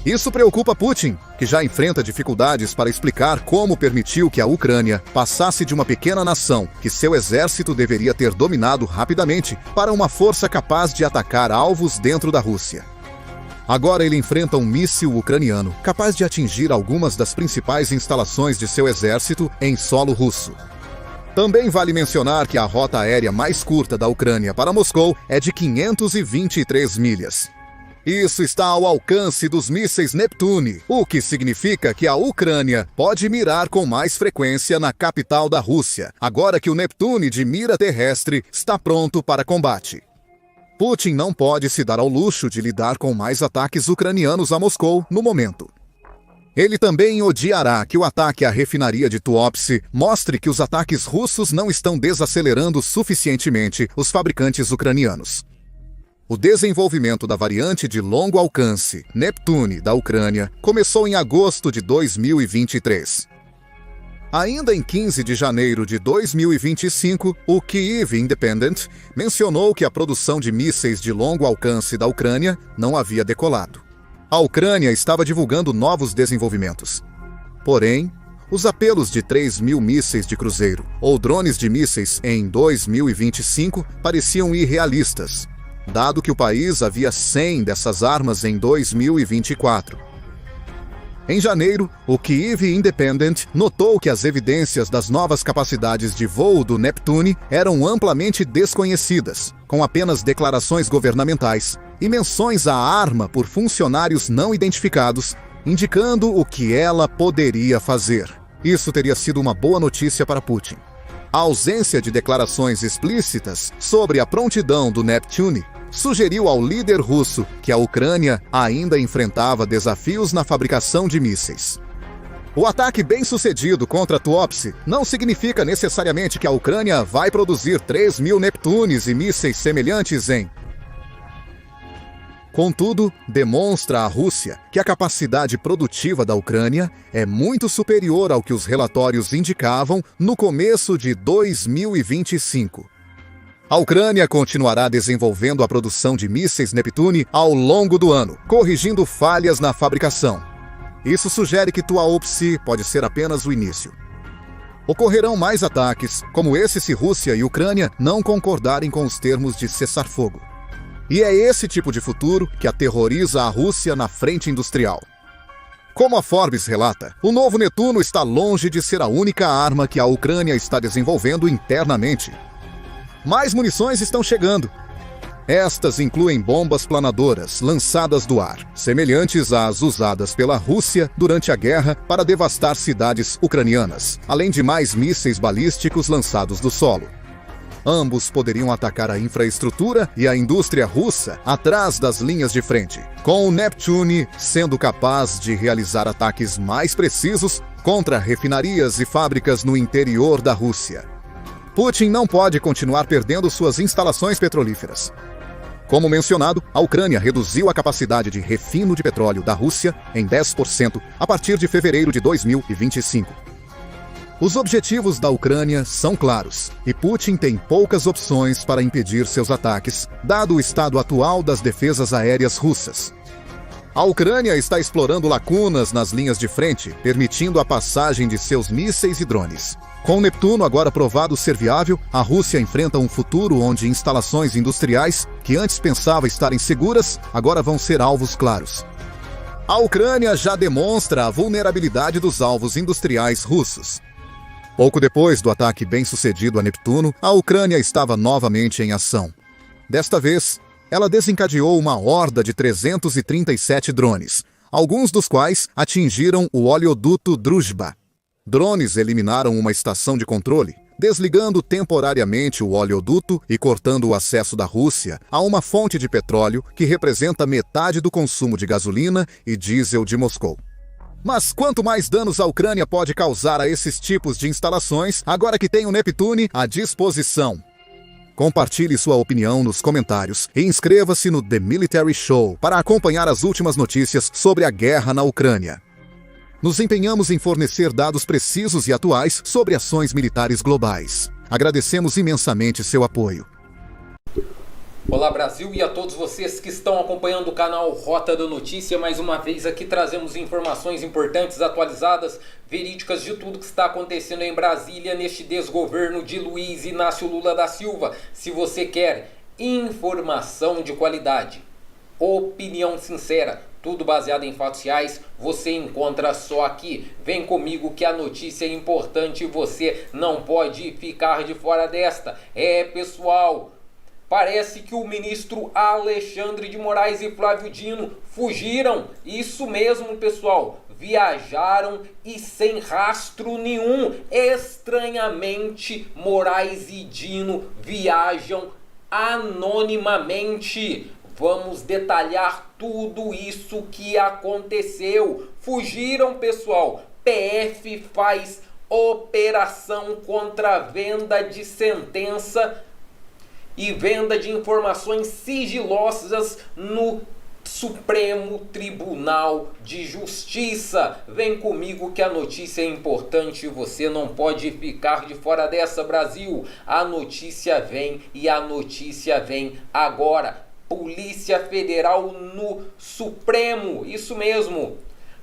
Isso preocupa Putin, que já enfrenta dificuldades para explicar como permitiu que a Ucrânia passasse de uma pequena nação que seu exército deveria ter dominado rapidamente para uma força capaz de atacar alvos dentro da Rússia. Agora ele enfrenta um míssil ucraniano capaz de atingir algumas das principais instalações de seu exército em solo russo. Também vale mencionar que a rota aérea mais curta da Ucrânia para Moscou é de 523 milhas. Isso está ao alcance dos mísseis Neptune, o que significa que a Ucrânia pode mirar com mais frequência na capital da Rússia, agora que o Neptune de mira terrestre está pronto para combate. Putin não pode se dar ao luxo de lidar com mais ataques ucranianos a Moscou no momento. Ele também odiará que o ataque à refinaria de Tuapse mostre que os ataques russos não estão desacelerando suficientemente os fabricantes ucranianos. O desenvolvimento da variante de longo alcance, Neptune, da Ucrânia, começou em agosto de 2023. Ainda em 15 de janeiro de 2025, o Kyiv Independent mencionou que a produção de mísseis de longo alcance da Ucrânia não havia decolado. A Ucrânia estava divulgando novos desenvolvimentos. Porém, os apelos de 3.000 mísseis de cruzeiro ou drones de mísseis em 2025 pareciam irrealistas, dado que o país havia 100 dessas armas em 2024. Em janeiro, o Kyiv Independent notou que as evidências das novas capacidades de voo do Neptune eram amplamente desconhecidas, com apenas declarações governamentais e menções à arma por funcionários não identificados, indicando o que ela poderia fazer. Isso teria sido uma boa notícia para Putin. A ausência de declarações explícitas sobre a prontidão do Neptune sugeriu ao líder russo que a Ucrânia ainda enfrentava desafios na fabricação de mísseis. O ataque bem-sucedido contra Tuapse não significa necessariamente que a Ucrânia vai produzir 3.000 Neptunes e mísseis semelhantes em. Contudo, demonstra à Rússia que a capacidade produtiva da Ucrânia é muito superior ao que os relatórios indicavam no começo de 2025. A Ucrânia continuará desenvolvendo a produção de mísseis Neptune ao longo do ano, corrigindo falhas na fabricação. Isso sugere que Tuapse pode ser apenas o início. Ocorrerão mais ataques, como esse se Rússia e Ucrânia não concordarem com os termos de cessar-fogo. E é esse tipo de futuro que aterroriza a Rússia na frente industrial. Como a Forbes relata, o novo Netuno está longe de ser a única arma que a Ucrânia está desenvolvendo internamente. Mais munições estão chegando. Estas incluem bombas planadoras lançadas do ar, semelhantes às usadas pela Rússia durante a guerra para devastar cidades ucranianas, além de mais mísseis balísticos lançados do solo. Ambos poderiam atacar a infraestrutura e a indústria russa atrás das linhas de frente, com o Neptune sendo capaz de realizar ataques mais precisos contra refinarias e fábricas no interior da Rússia. Putin não pode continuar perdendo suas instalações petrolíferas. Como mencionado, a Ucrânia reduziu a capacidade de refino de petróleo da Rússia em 10% a partir de fevereiro de 2025. Os objetivos da Ucrânia são claros, e Putin tem poucas opções para impedir seus ataques, dado o estado atual das defesas aéreas russas. A Ucrânia está explorando lacunas nas linhas de frente, permitindo a passagem de seus mísseis e drones. Com o Neptuno agora provado ser viável, a Rússia enfrenta um futuro onde instalações industriais, que antes pensava estarem seguras, agora vão ser alvos claros. A Ucrânia já demonstra a vulnerabilidade dos alvos industriais russos. Pouco depois do ataque bem-sucedido a Neptuno, a Ucrânia estava novamente em ação. Desta vez, ela desencadeou uma horda de 337 drones, alguns dos quais atingiram o oleoduto Druzhba. Drones eliminaram uma estação de controle, desligando temporariamente o oleoduto e cortando o acesso da Rússia a uma fonte de petróleo que representa metade do consumo de gasolina e diesel de Moscou. Mas quanto mais danos a Ucrânia pode causar a esses tipos de instalações, agora que tem o Neptune à disposição? Compartilhe sua opinião nos comentários e inscreva-se no The Military Show para acompanhar as últimas notícias sobre a guerra na Ucrânia. Nos empenhamos em fornecer dados precisos e atuais sobre ações militares globais. Agradecemos imensamente seu apoio. Olá Brasil e a todos vocês que estão acompanhando o canal Rota da Notícia. Mais uma vez aqui trazemos informações importantes, atualizadas, verídicas de tudo que está acontecendo em Brasília neste desgoverno de Luiz Inácio Lula da Silva. Se você quer informação de qualidade, opinião sincera, tudo baseado em fatos reais, você encontra só aqui. Vem comigo que a notícia é importante e você não pode ficar de fora desta. Pessoal, parece que o ministro Alexandre de Moraes e Flávio Dino fugiram. Isso mesmo, pessoal. Viajaram e sem rastro nenhum. Estranhamente, Moraes e Dino viajam anonimamente. Vamos detalhar tudo isso que aconteceu. Fugiram, pessoal. PF faz operação contra a venda de sentença e venda de informações sigilosas no Supremo Tribunal de Justiça. Vem comigo que a notícia é importante e você não pode ficar de fora dessa, Brasil. A notícia vem e a notícia vem agora. Polícia Federal no Supremo, isso mesmo.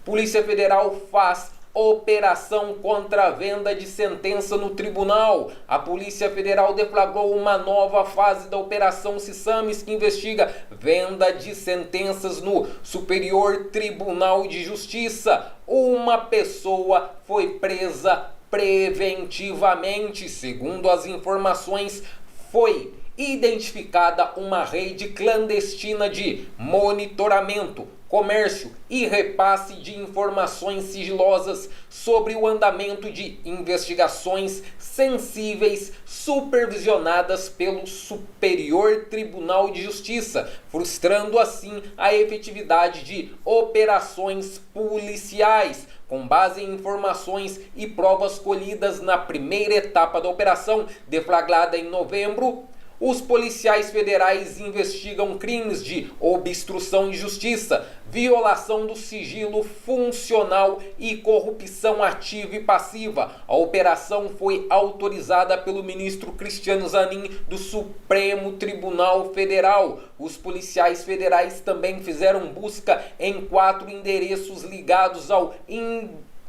Polícia Federal faz operação contra a venda de sentença no tribunal. A Polícia Federal deflagrou uma nova fase da Operação Sissames que investiga venda de sentenças no Superior Tribunal de Justiça. Uma pessoa foi presa preventivamente. Segundo as informações, foi identificada uma rede clandestina de monitoramento, comércio e repasse de informações sigilosas sobre o andamento de investigações sensíveis supervisionadas pelo Superior Tribunal de Justiça, frustrando assim a efetividade de operações policiais. Com base em informações e provas colhidas na primeira etapa da operação, deflagrada em novembro, os policiais federais investigam crimes de obstrução de justiça, violação do sigilo funcional e corrupção ativa e passiva. A operação foi autorizada pelo ministro Cristiano Zanin do Supremo Tribunal Federal. Os policiais federais também fizeram busca em 4 endereços ligados ao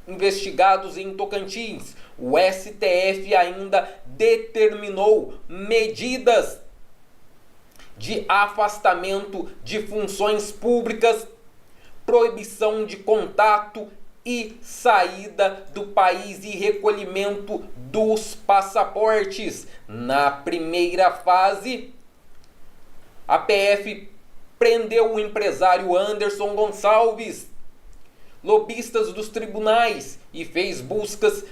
investigados em Tocantins. O STF ainda determinou medidas de afastamento de funções públicas, proibição de contato e saída do país e recolhimento dos passaportes. Na primeira fase, A PF prendeu o empresário Anderson Gonçalves, lobistas dos tribunais, e fez buscas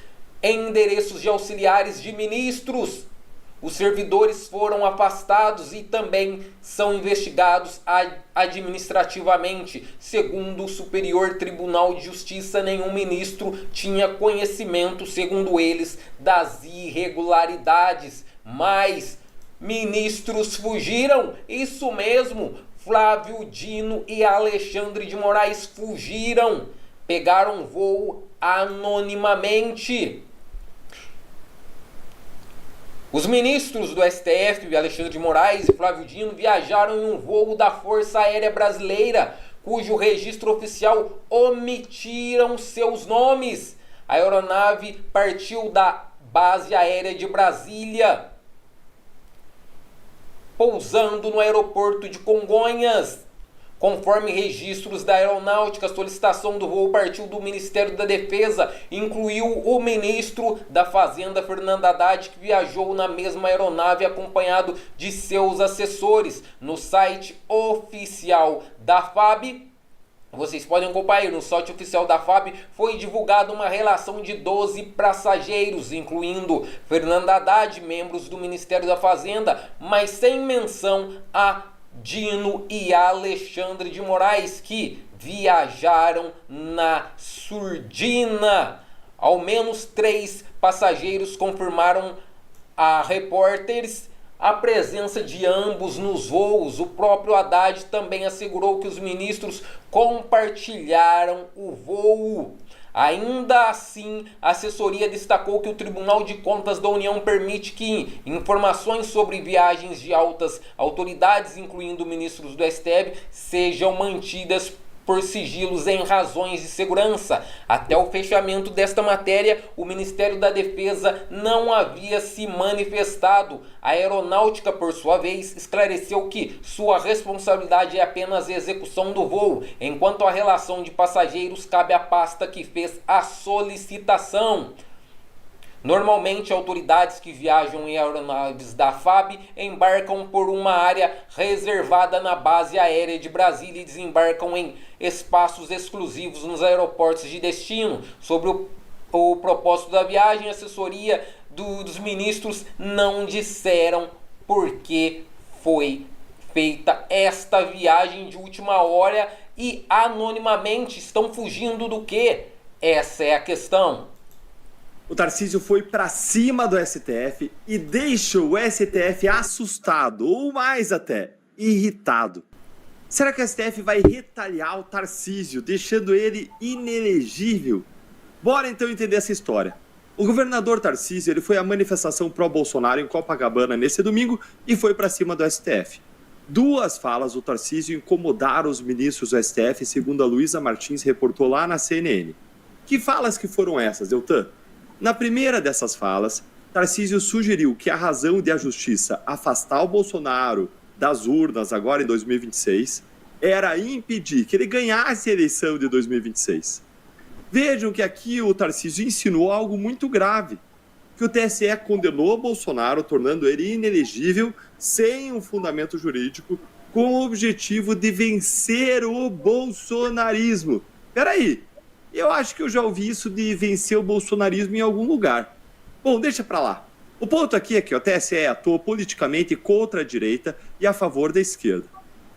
em endereços de auxiliares de ministros. Os servidores foram afastados e também são investigados administrativamente. Segundo o Superior Tribunal de Justiça, nenhum ministro tinha conhecimento, segundo eles, das irregularidades. Mas ministros fugiram, isso mesmo, Flávio Dino e Alexandre de Moraes fugiram, pegaram voo anonimamente. Os ministros do STF, Alexandre de Moraes e Flávio Dino, viajaram em um voo da Força Aérea Brasileira, cujo registro oficial omitiram seus nomes. A aeronave partiu da Base Aérea de Brasília, pousando no aeroporto de Congonhas. Conforme registros da aeronáutica, a solicitação do voo partiu do Ministério da Defesa, incluiu o ministro da Fazenda, Fernando Haddad, que viajou na mesma aeronave acompanhado de seus assessores. No site oficial da FAB, vocês podem acompanhar, no site oficial da FAB foi divulgada uma relação de 12 passageiros, incluindo Fernando Haddad, membros do Ministério da Fazenda, mas sem menção a Dino e Alexandre de Moraes, que viajaram na surdina. Ao menos 3 passageiros confirmaram a repórteres a presença de ambos nos voos. O próprio Haddad também assegurou que os ministros compartilharam o voo. Ainda assim, a assessoria destacou que o Tribunal de Contas da União permite que informações sobre viagens de altas autoridades, incluindo ministros do STF, sejam mantidas por sigilos em razões de segurança. Até o fechamento desta matéria, o Ministério da Defesa não havia se manifestado. A Aeronáutica, por sua vez, esclareceu que sua responsabilidade é apenas a execução do voo, enquanto a relação de passageiros cabe à pasta que fez a solicitação. Normalmente, autoridades que viajam em aeronaves da FAB embarcam por uma área reservada na Base Aérea de Brasília e desembarcam em espaços exclusivos nos aeroportos de destino. Sobre o propósito da viagem, a assessoria dos ministros não disseram por que foi feita esta viagem de última hora e anonimamente estão fugindo do quê? Essa é a questão. O Tarcísio foi para cima do STF e deixou o STF assustado, ou mais até, irritado. Será que o STF vai retaliar o Tarcísio, deixando ele inelegível? Bora então entender essa história. O governador Tarcísio ele foi à manifestação pró-Bolsonaro em Copacabana nesse domingo e foi para cima do STF. 2 falas do Tarcísio incomodaram os ministros do STF, segundo a Luísa Martins reportou lá na CNN. Que falas que foram essas, Deltan? Na primeira dessas falas, Tarcísio sugeriu que a razão de a justiça afastar o Bolsonaro das urnas agora em 2026 era impedir que ele ganhasse a eleição de 2026. Vejam que aqui o Tarcísio insinuou algo muito grave, que o TSE condenou Bolsonaro, tornando ele inelegível sem um fundamento jurídico, com o objetivo de vencer o bolsonarismo. Peraí, eu acho que eu já ouvi isso de vencer o bolsonarismo em algum lugar. Bom, deixa pra lá. O ponto aqui é que o TSE atuou politicamente contra a direita e a favor da esquerda.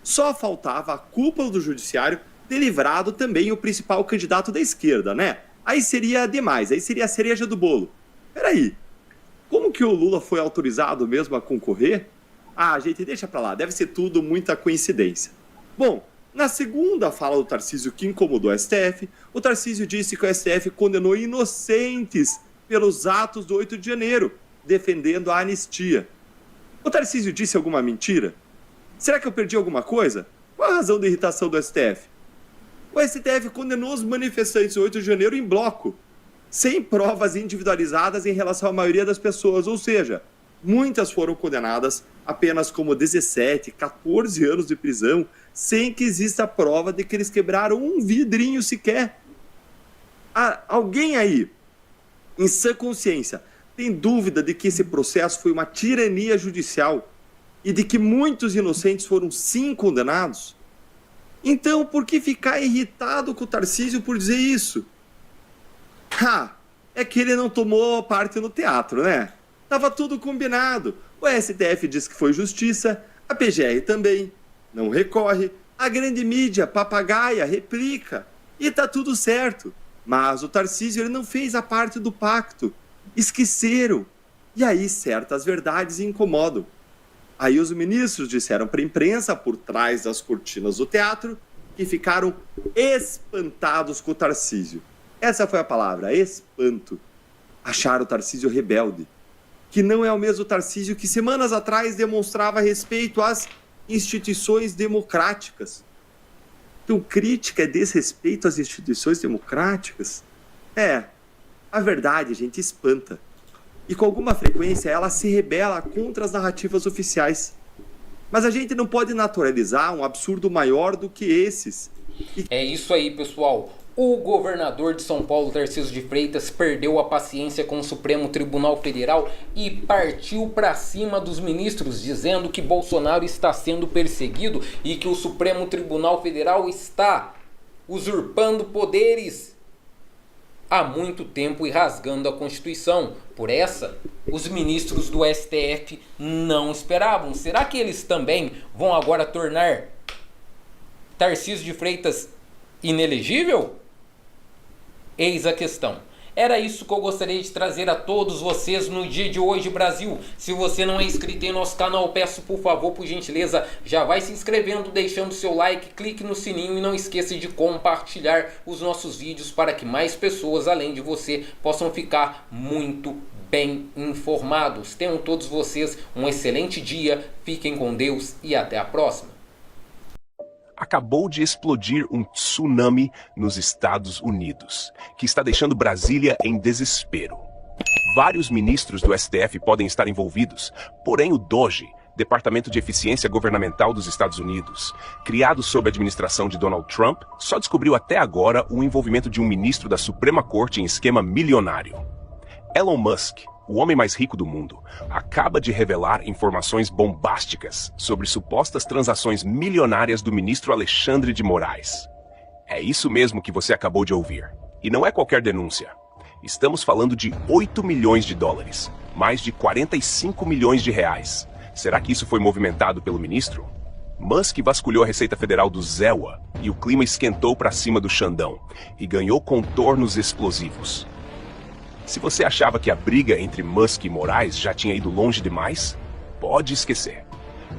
Só faltava a cúpula do judiciário ter livrado também o principal candidato da esquerda, né? Aí seria demais, aí seria a cereja do bolo. Peraí, como que o Lula foi autorizado mesmo a concorrer? Ah, gente, deixa pra lá, deve ser tudo muita coincidência. Bom, na segunda fala do Tarcísio que incomodou o STF, o Tarcísio disse que o STF condenou inocentes pelos atos do 8 de janeiro, defendendo a anistia. O Tarcísio disse alguma mentira? Será que eu perdi alguma coisa? Qual a razão da irritação do STF? O STF condenou os manifestantes do 8 de janeiro em bloco, sem provas individualizadas em relação à maioria das pessoas, ou seja, muitas foram condenadas apenas como 17, 14 anos de prisão, sem que exista prova de que eles quebraram um vidrinho sequer. Alguém aí, em sã consciência, tem dúvida de que esse processo foi uma tirania judicial? e de que muitos inocentes foram sim condenados? Então, por que ficar irritado com o Tarcísio por dizer isso? É que ele não tomou parte no teatro, né? Tava tudo combinado. O STF diz que foi justiça, a PGR também. Não recorre, a grande mídia, papagaia, replica. E tá tudo certo. Mas o Tarcísio ele não fez a parte do pacto. Esqueceram. E aí certas verdades incomodam. Aí os ministros disseram para a imprensa, por trás das cortinas do teatro, que ficaram espantados com o Tarcísio. Essa foi a palavra, espanto. Acharam o Tarcísio rebelde. Que não é o mesmo Tarcísio que semanas atrás demonstrava respeito às instituições democráticas. Então, crítica é desrespeito às instituições democráticas? A verdade, gente, espanta. E com alguma frequência ela se rebela contra as narrativas oficiais. Mas a gente não pode naturalizar um absurdo maior do que esses. É isso aí, pessoal. O governador de São Paulo, Tarcísio de Freitas, perdeu a paciência com o Supremo Tribunal Federal e partiu para cima dos ministros, dizendo que Bolsonaro está sendo perseguido e que o Supremo Tribunal Federal está usurpando poderes há muito tempo e rasgando a Constituição. Por essa, os ministros do STF não esperavam. Será que eles também vão agora tornar Tarcísio de Freitas inelegível? Eis a questão. Era isso que eu gostaria de trazer a todos vocês no dia de hoje, Brasil. Se você não é inscrito em nosso canal, peço por favor, por gentileza, já vai se inscrevendo, deixando seu like, clique no sininho e não esqueça de compartilhar os nossos vídeos para que mais pessoas, além de você, possam ficar muito bem informados. Tenham todos vocês um excelente dia, fiquem com Deus e até a próxima. Acabou de explodir um tsunami nos Estados Unidos, que está deixando Brasília em desespero. Vários ministros do STF podem estar envolvidos, porém o DOGE, Departamento de Eficiência Governamental dos Estados Unidos, criado sob a administração de Donald Trump, só descobriu até agora o envolvimento de um ministro da Suprema Corte em esquema milionário. Elon Musk, o homem mais rico do mundo, acaba de revelar informações bombásticas sobre supostas transações milionárias do ministro Alexandre de Moraes. É isso mesmo que você acabou de ouvir. E não é qualquer denúncia. Estamos falando de 8 milhões de dólares, mais de 45 milhões de reais. Será que isso foi movimentado pelo ministro? Musk vasculhou a Receita Federal do Zewa e o clima esquentou para cima do Xandão e ganhou contornos explosivos. Se você achava que a briga entre Musk e Moraes já tinha ido longe demais, pode esquecer.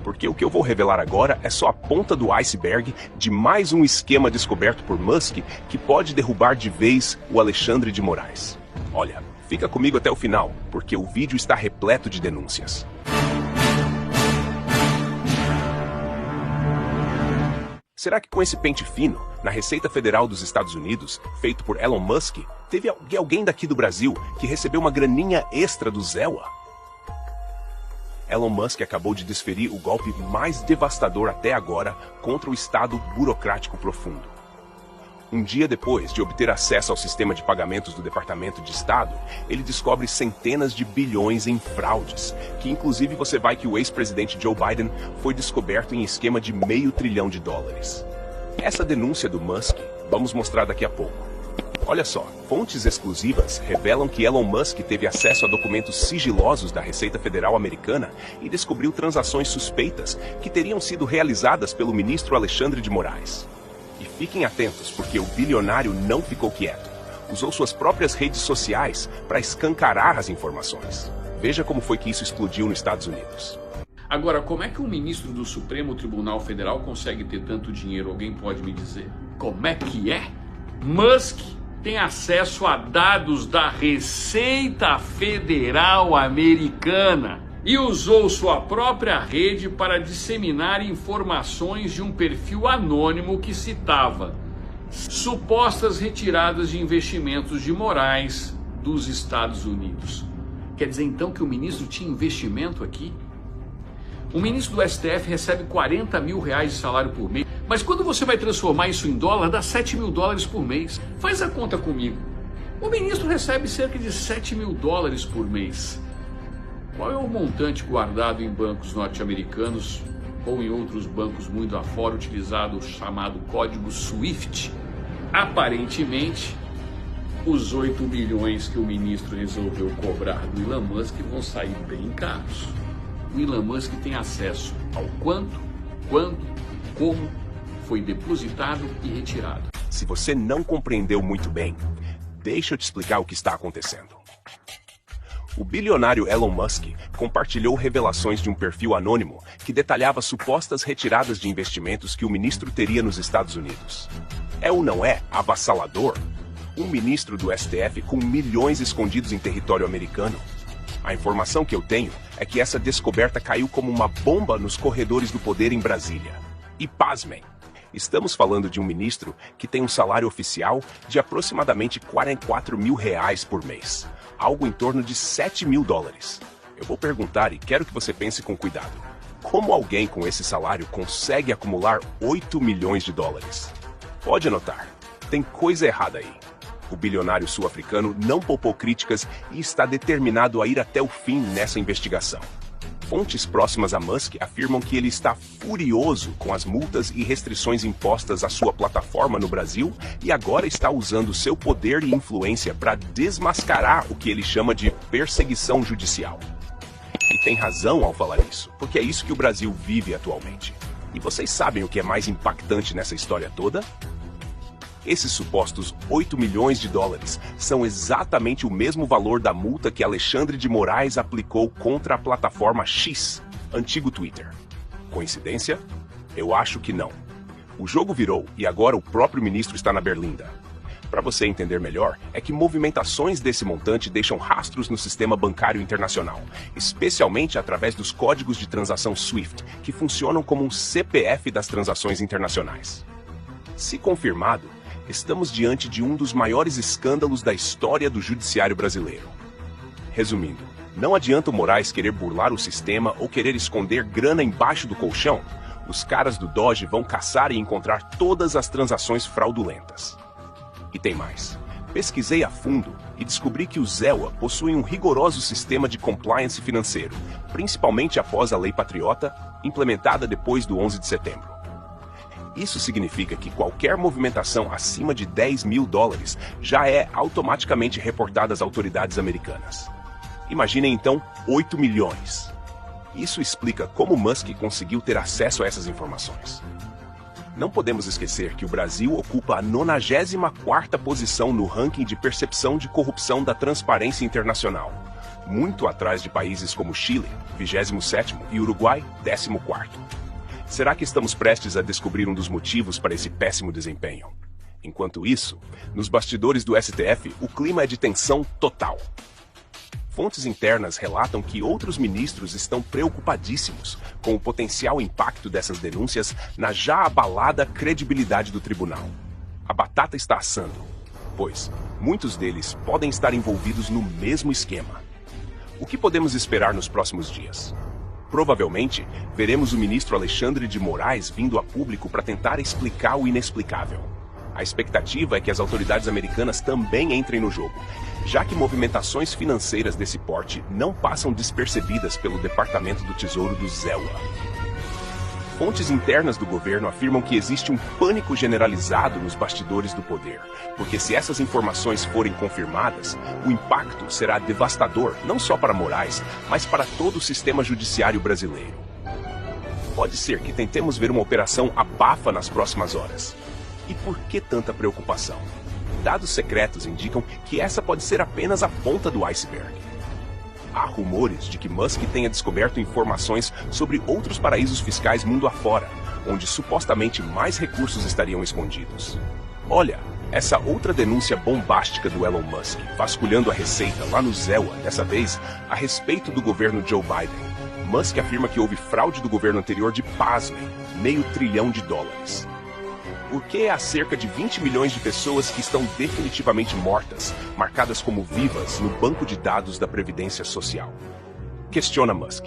Porque o que eu vou revelar agora é só a ponta do iceberg de mais um esquema descoberto por Musk que pode derrubar de vez o Alexandre de Moraes. Olha, fica comigo até o final, porque o vídeo está repleto de denúncias. Será que com esse pente fino, na Receita Federal dos Estados Unidos, feito por Elon Musk, teve alguém daqui do Brasil que recebeu uma graninha extra do Zewa? Elon Musk acabou de desferir o golpe mais devastador até agora contra o Estado burocrático profundo. Um dia depois de obter acesso ao sistema de pagamentos do Departamento de Estado, ele descobre centenas de bilhões em fraudes, que inclusive você vai que o ex-presidente Joe Biden foi descoberto em esquema de $500 bilhão. Essa denúncia do Musk, vamos mostrar daqui a pouco. Olha só, fontes exclusivas revelam que Elon Musk teve acesso a documentos sigilosos da Receita Federal americana e descobriu transações suspeitas que teriam sido realizadas pelo ministro Alexandre de Moraes. E fiquem atentos, porque o bilionário não ficou quieto. Usou suas próprias redes sociais para escancarar as informações. Veja como foi que isso explodiu nos Estados Unidos. Agora, como é que um ministro do Supremo Tribunal Federal consegue ter tanto dinheiro? Alguém pode me dizer? Como é que é? Musk tem acesso a dados da Receita Federal Americana e usou sua própria rede para disseminar informações de um perfil anônimo que citava supostas retiradas de investimentos de Moraes dos Estados Unidos. Quer dizer então que o ministro tinha investimento aqui? O ministro do STF recebe R$40 mil de salário por mês, mas quando você vai transformar isso em dólar, dá $7 mil por mês. Faz a conta comigo. O ministro recebe cerca de $7 mil por mês. Qual é o montante guardado em bancos norte-americanos ou em outros bancos mundo afora utilizado o chamado código SWIFT? Aparentemente, os 8 milhões que o ministro resolveu cobrar do Elon Musk vão sair bem caros. O Elon Musk tem acesso ao quanto, quando, como foi depositado e retirado. Se você não compreendeu muito bem, deixa eu te explicar o que está acontecendo. O bilionário Elon Musk compartilhou revelações de um perfil anônimo que detalhava supostas retiradas de investimentos que o ministro teria nos Estados Unidos. É ou não é avassalador? Um ministro do STF com milhões escondidos em território americano? A informação que eu tenho é que essa descoberta caiu como uma bomba nos corredores do poder em Brasília. E pasmem, estamos falando de um ministro que tem um salário oficial de aproximadamente R$44 mil por mês, algo em torno de $7.000. Eu vou perguntar e quero que você pense com cuidado. Como alguém com esse salário consegue acumular $8 milhões? Pode notar, tem coisa errada aí. O bilionário sul-africano não poupou críticas e está determinado a ir até o fim nessa investigação. Fontes próximas a Musk afirmam que ele está furioso com as multas e restrições impostas à sua plataforma no Brasil e agora está usando seu poder e influência para desmascarar o que ele chama de perseguição judicial. E tem razão ao falar isso, porque é isso que o Brasil vive atualmente. E vocês sabem o que é mais impactante nessa história toda? Esses supostos $8 milhões são exatamente o mesmo valor da multa que Alexandre de Moraes aplicou contra a plataforma X, antigo Twitter. Coincidência? Eu acho que não. O jogo virou e agora o próprio ministro está na berlinda. Para você entender melhor, é que movimentações desse montante deixam rastros no sistema bancário internacional, especialmente através dos códigos de transação SWIFT, que funcionam como um CPF das transações internacionais. Se confirmado, estamos diante de um dos maiores escândalos da história do judiciário brasileiro. Resumindo, não adianta o Moraes querer burlar o sistema ou querer esconder grana embaixo do colchão. Os caras do Doge vão caçar e encontrar todas as transações fraudulentas. E tem mais. Pesquisei a fundo e descobri que o ZEWA possui um rigoroso sistema de compliance financeiro, principalmente após a Lei Patriota, implementada depois do 11 de setembro. Isso significa que qualquer movimentação acima de $10 mil já é automaticamente reportada às autoridades americanas. Imaginem então 8 milhões. Isso explica como Musk conseguiu ter acesso a essas informações. Não podemos esquecer que o Brasil ocupa a 94ª posição no ranking de percepção de corrupção da Transparência Internacional, muito atrás de países como Chile, 27º, e Uruguai, 14º. Será que estamos prestes a descobrir um dos motivos para esse péssimo desempenho? Enquanto isso, nos bastidores do STF, o clima é de tensão total. Fontes internas relatam que outros ministros estão preocupadíssimos com o potencial impacto dessas denúncias na já abalada credibilidade do tribunal. A batata está assando, pois muitos deles podem estar envolvidos no mesmo esquema. O que podemos esperar nos próximos dias? Provavelmente, veremos o ministro Alexandre de Moraes vindo a público para tentar explicar o inexplicável. A expectativa é que as autoridades americanas também entrem no jogo, já que movimentações financeiras desse porte não passam despercebidas pelo Departamento do Tesouro do ZEWA. Fontes internas do governo afirmam que existe um pânico generalizado nos bastidores do poder, porque se essas informações forem confirmadas, o impacto será devastador não só para Moraes, mas para todo o sistema judiciário brasileiro. Pode ser que tentemos ver uma operação abafa nas próximas horas. E por que tanta preocupação? Dados secretos indicam que essa pode ser apenas a ponta do iceberg. Há rumores de que Musk tenha descoberto informações sobre outros paraísos fiscais mundo afora, onde supostamente mais recursos estariam escondidos. Olha, essa outra denúncia bombástica do Elon Musk, vasculhando a receita lá no ZEWA, dessa vez, a respeito do governo Joe Biden. Musk afirma que houve fraude do governo anterior de, pasmem, $500 bilhão. Porque há cerca de 20 milhões de pessoas que estão definitivamente mortas, marcadas como vivas no banco de dados da Previdência Social. Questiona Musk.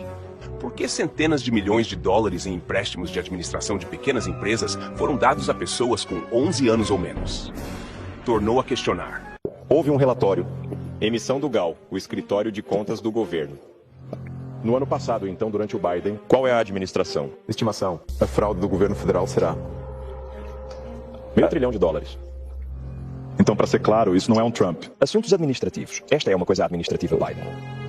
Por que centenas de milhões de dólares em empréstimos de administração de pequenas empresas foram dados a pessoas com 11 anos ou menos? Tornou a questionar. Houve um relatório. Emissão do GAO, o Escritório de Contas do Governo. No ano passado, então, durante o Biden, qual é a administração? Estimação. A fraude do governo federal será $500 bilhões. Então, para ser claro, isso não é um Trump. Assuntos administrativos. Esta é uma coisa administrativa, Biden.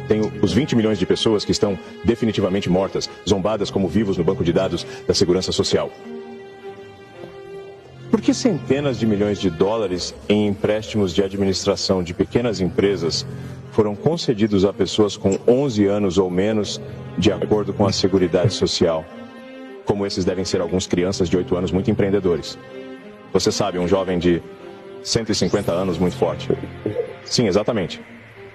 Tenho os 20 milhões de pessoas que estão definitivamente mortas, zombadas como vivos no banco de dados da Segurança Social. Por que centenas de milhões de dólares em empréstimos de administração de pequenas empresas foram concedidos a pessoas com 11 anos ou menos, de acordo com a Seguridade Social? Como esses devem ser alguns crianças de 8 anos muito empreendedores. Você sabe, um jovem de 150 anos muito forte. Sim, exatamente.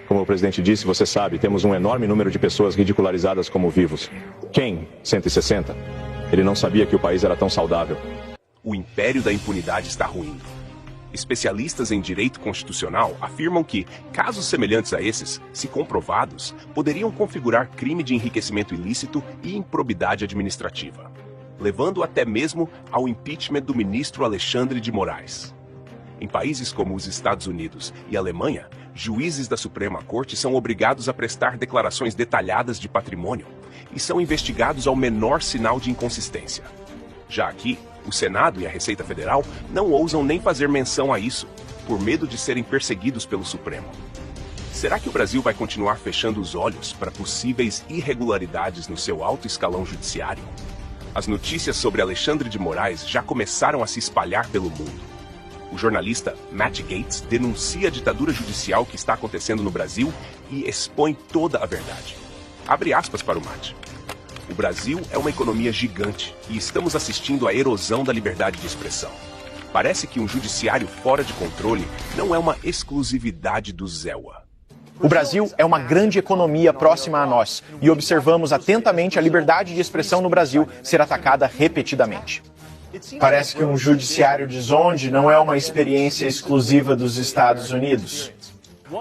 Como o presidente disse, você sabe, temos um enorme número de pessoas ridicularizadas como vivos. Quem? 160? Ele não sabia que o país era tão saudável. O império da impunidade está ruindo. Especialistas em direito constitucional afirmam que casos semelhantes a esses, se comprovados, poderiam configurar crime de enriquecimento ilícito e improbidade administrativa, levando até mesmo ao impeachment do ministro Alexandre de Moraes. Em países como os Estados Unidos e Alemanha, juízes da Suprema Corte são obrigados a prestar declarações detalhadas de patrimônio e são investigados ao menor sinal de inconsistência. Já aqui, o Senado e a Receita Federal não ousam nem fazer menção a isso, por medo de serem perseguidos pelo Supremo. Será que o Brasil vai continuar fechando os olhos para possíveis irregularidades no seu alto escalão judiciário? As notícias sobre Alexandre de Moraes já começaram a se espalhar pelo mundo. O jornalista Matt Gaetz denuncia a ditadura judicial que está acontecendo no Brasil e expõe toda a verdade. Abre aspas para o Matt. O Brasil é uma economia gigante e estamos assistindo à erosão da liberdade de expressão. Parece que um judiciário fora de controle não é uma exclusividade do ZEWA. O Brasil é uma grande economia próxima a nós e observamos atentamente a liberdade de expressão no Brasil ser atacada repetidamente. Parece que um judiciário desonde não é uma experiência exclusiva dos Estados Unidos.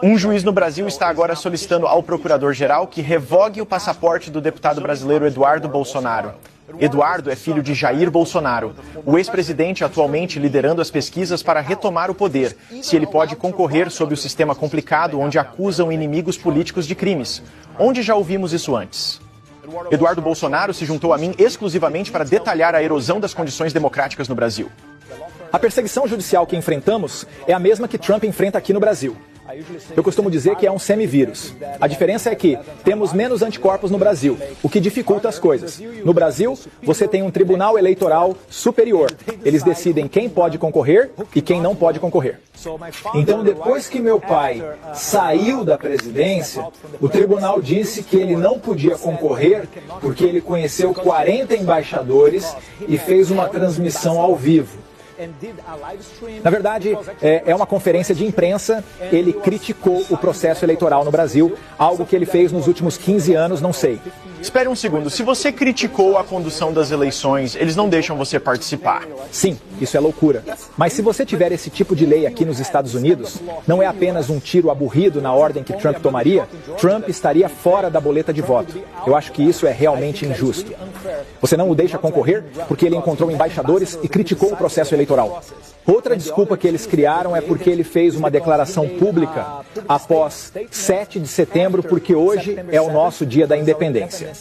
Um juiz no Brasil está agora solicitando ao procurador-geral que revogue o passaporte do deputado brasileiro Eduardo Bolsonaro. Eduardo é filho de Jair Bolsonaro, o ex-presidente atualmente liderando as pesquisas para retomar o poder, se ele pode concorrer sob o sistema complicado onde acusam inimigos políticos de crimes. Onde já ouvimos isso antes? Eduardo Bolsonaro se juntou a mim exclusivamente para detalhar a erosão das condições democráticas no Brasil. A perseguição judicial que enfrentamos é a mesma que Trump enfrenta aqui no Brasil. Eu costumo dizer que é um semivírus. A diferença é que temos menos anticorpos no Brasil, o que dificulta as coisas. No Brasil, você tem um tribunal eleitoral superior. Eles decidem quem pode concorrer e quem não pode concorrer. Então, depois que meu pai saiu da presidência, o tribunal disse que ele não podia concorrer porque ele conheceu 40 embaixadores e fez uma transmissão ao vivo. Na verdade, é uma conferência de imprensa. Ele criticou o processo eleitoral no Brasil, algo que ele fez nos últimos 15 anos, não sei. Espere um segundo, se você criticou a condução das eleições, eles não deixam você participar. Sim, isso é loucura. Mas se você tiver esse tipo de lei aqui nos Estados Unidos, não é apenas um tiro aburrido na ordem que Trump tomaria, Trump estaria fora da boleta de voto. Eu acho que isso é realmente injusto. Você não o deixa concorrer porque ele encontrou embaixadores e criticou o processo eleitoral. Outra desculpa que eles criaram é porque ele fez uma declaração pública após 7 de setembro, porque hoje é o nosso dia da independência.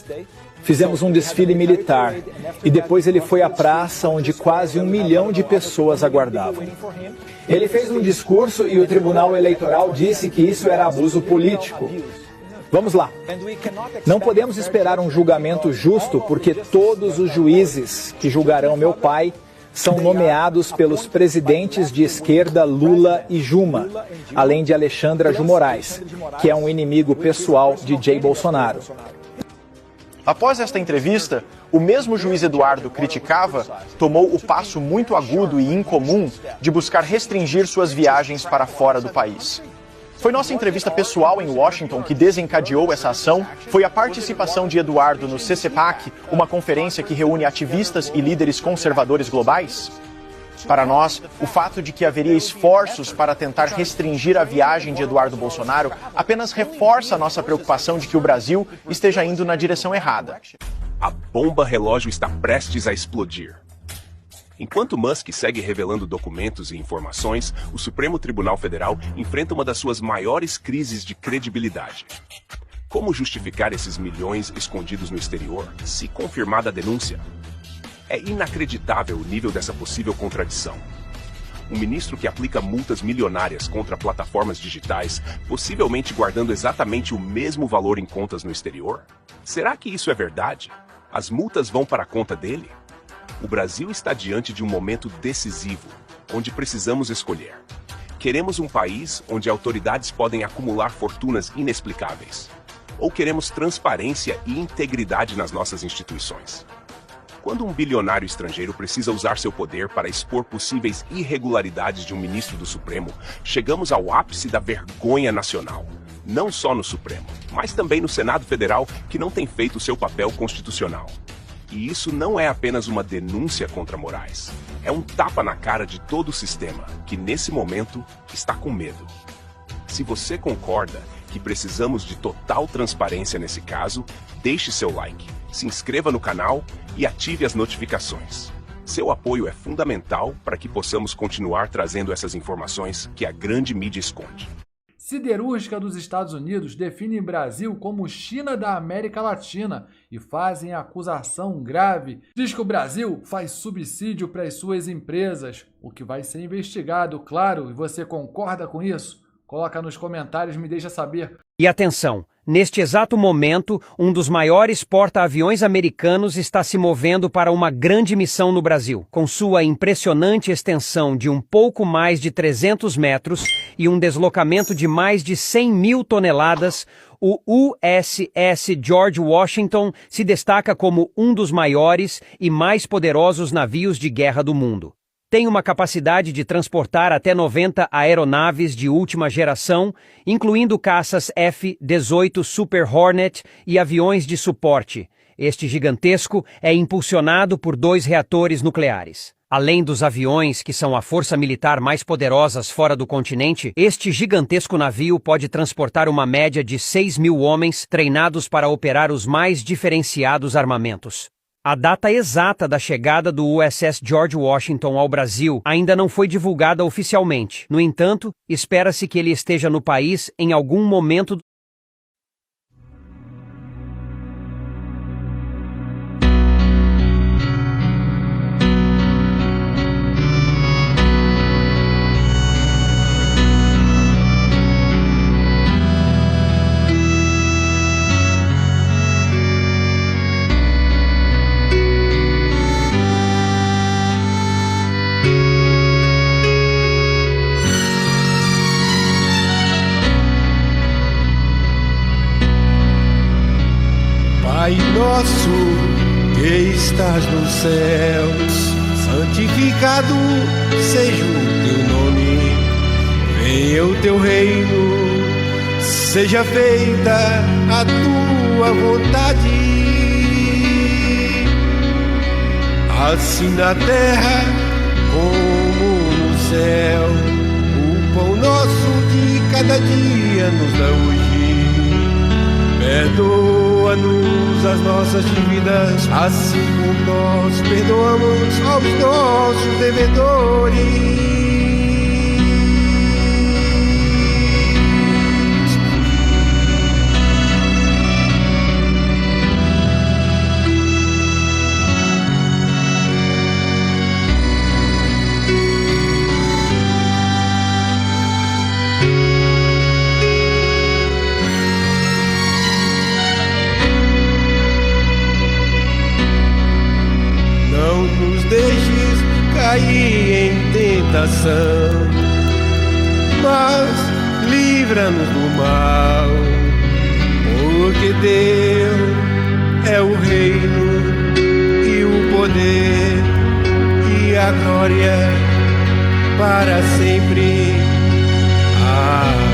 Fizemos um desfile militar e depois ele foi à praça onde quase 1 milhão de pessoas aguardavam. Ele fez um discurso e o Tribunal Eleitoral disse que isso era abuso político. Vamos lá. Não podemos esperar um julgamento justo porque todos os juízes que julgarão meu pai são nomeados pelos presidentes de esquerda Lula e Dilma, além de Alexandra de Moraes, que é um inimigo pessoal de Jair Bolsonaro. Após esta entrevista, o mesmo juiz Eduardo criticava, tomou o passo muito agudo e incomum de buscar restringir suas viagens para fora do país. Foi nossa entrevista pessoal em Washington que desencadeou essa ação? Foi a participação de Eduardo no CCPAC, uma conferência que reúne ativistas e líderes conservadores globais? Para nós, o fato de que haveria esforços para tentar restringir a viagem de Eduardo Bolsonaro apenas reforça a nossa preocupação de que o Brasil esteja indo na direção errada. A bomba relógio está prestes a explodir. Enquanto Musk segue revelando documentos e informações, o Supremo Tribunal Federal enfrenta uma das suas maiores crises de credibilidade. Como justificar esses milhões escondidos no exterior, se confirmada a denúncia? É inacreditável o nível dessa possível contradição. Um ministro que aplica multas milionárias contra plataformas digitais, possivelmente guardando exatamente o mesmo valor em contas no exterior? Será que isso é verdade? As multas vão para a conta dele? O Brasil está diante de um momento decisivo, onde precisamos escolher. Queremos um país onde autoridades podem acumular fortunas inexplicáveis? Ou queremos transparência e integridade nas nossas instituições? Quando um bilionário estrangeiro precisa usar seu poder para expor possíveis irregularidades de um ministro do Supremo, chegamos ao ápice da vergonha nacional. Não só no Supremo, mas também no Senado Federal, que não tem feito seu papel constitucional. E isso não é apenas uma denúncia contra Moraes. É um tapa na cara de todo o sistema, que nesse momento está com medo. Se você concorda que precisamos de total transparência nesse caso, deixe seu like, se inscreva no canal e ative as notificações. Seu apoio é fundamental para que possamos continuar trazendo essas informações que a grande mídia esconde. Siderúrgica dos Estados Unidos define Brasil como China da América Latina e fazem acusação grave. Diz que o Brasil faz subsídio para as suas empresas, o que vai ser investigado, claro, e você concorda com isso? Coloca nos comentários, me deixa saber. E atenção, neste exato momento, um dos maiores porta-aviões americanos está se movendo para uma grande missão no Brasil. Com sua impressionante extensão de um pouco mais de 300 metros e um deslocamento de mais de 100 mil toneladas, o USS George Washington se destaca como um dos maiores e mais poderosos navios de guerra do mundo. Tem uma capacidade de transportar até 90 aeronaves de última geração, incluindo caças F-18 Super Hornet e aviões de suporte. Este gigantesco é impulsionado por 2 reatores nucleares. Além dos aviões, que são a força militar mais poderosas fora do continente, este gigantesco navio pode transportar uma média de 6.000 homens treinados para operar os mais diferenciados armamentos. A data exata da chegada do USS George Washington ao Brasil ainda não foi divulgada oficialmente. No entanto, espera-se que ele esteja no país em algum momento. Pai nosso que estás nos céus, santificado seja o teu nome. Venha o teu reino, seja feita a tua vontade, assim na terra como no céu. O pão nosso de cada dia nos dá hoje. Perdoa-nos as nossas dívidas, assim como nós perdoamos aos nossos devedores. Cair em tentação, mas livra-nos do mal, porque teu é o reino e o poder e a glória para sempre. Amém.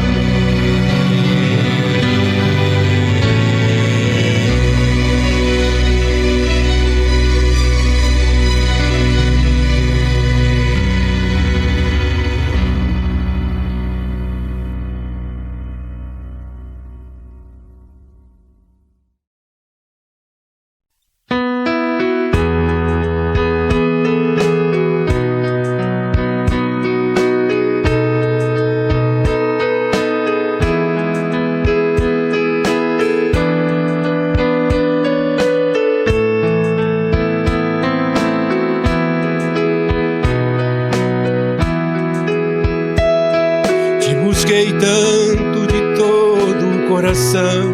busquei tanto de todo o coração,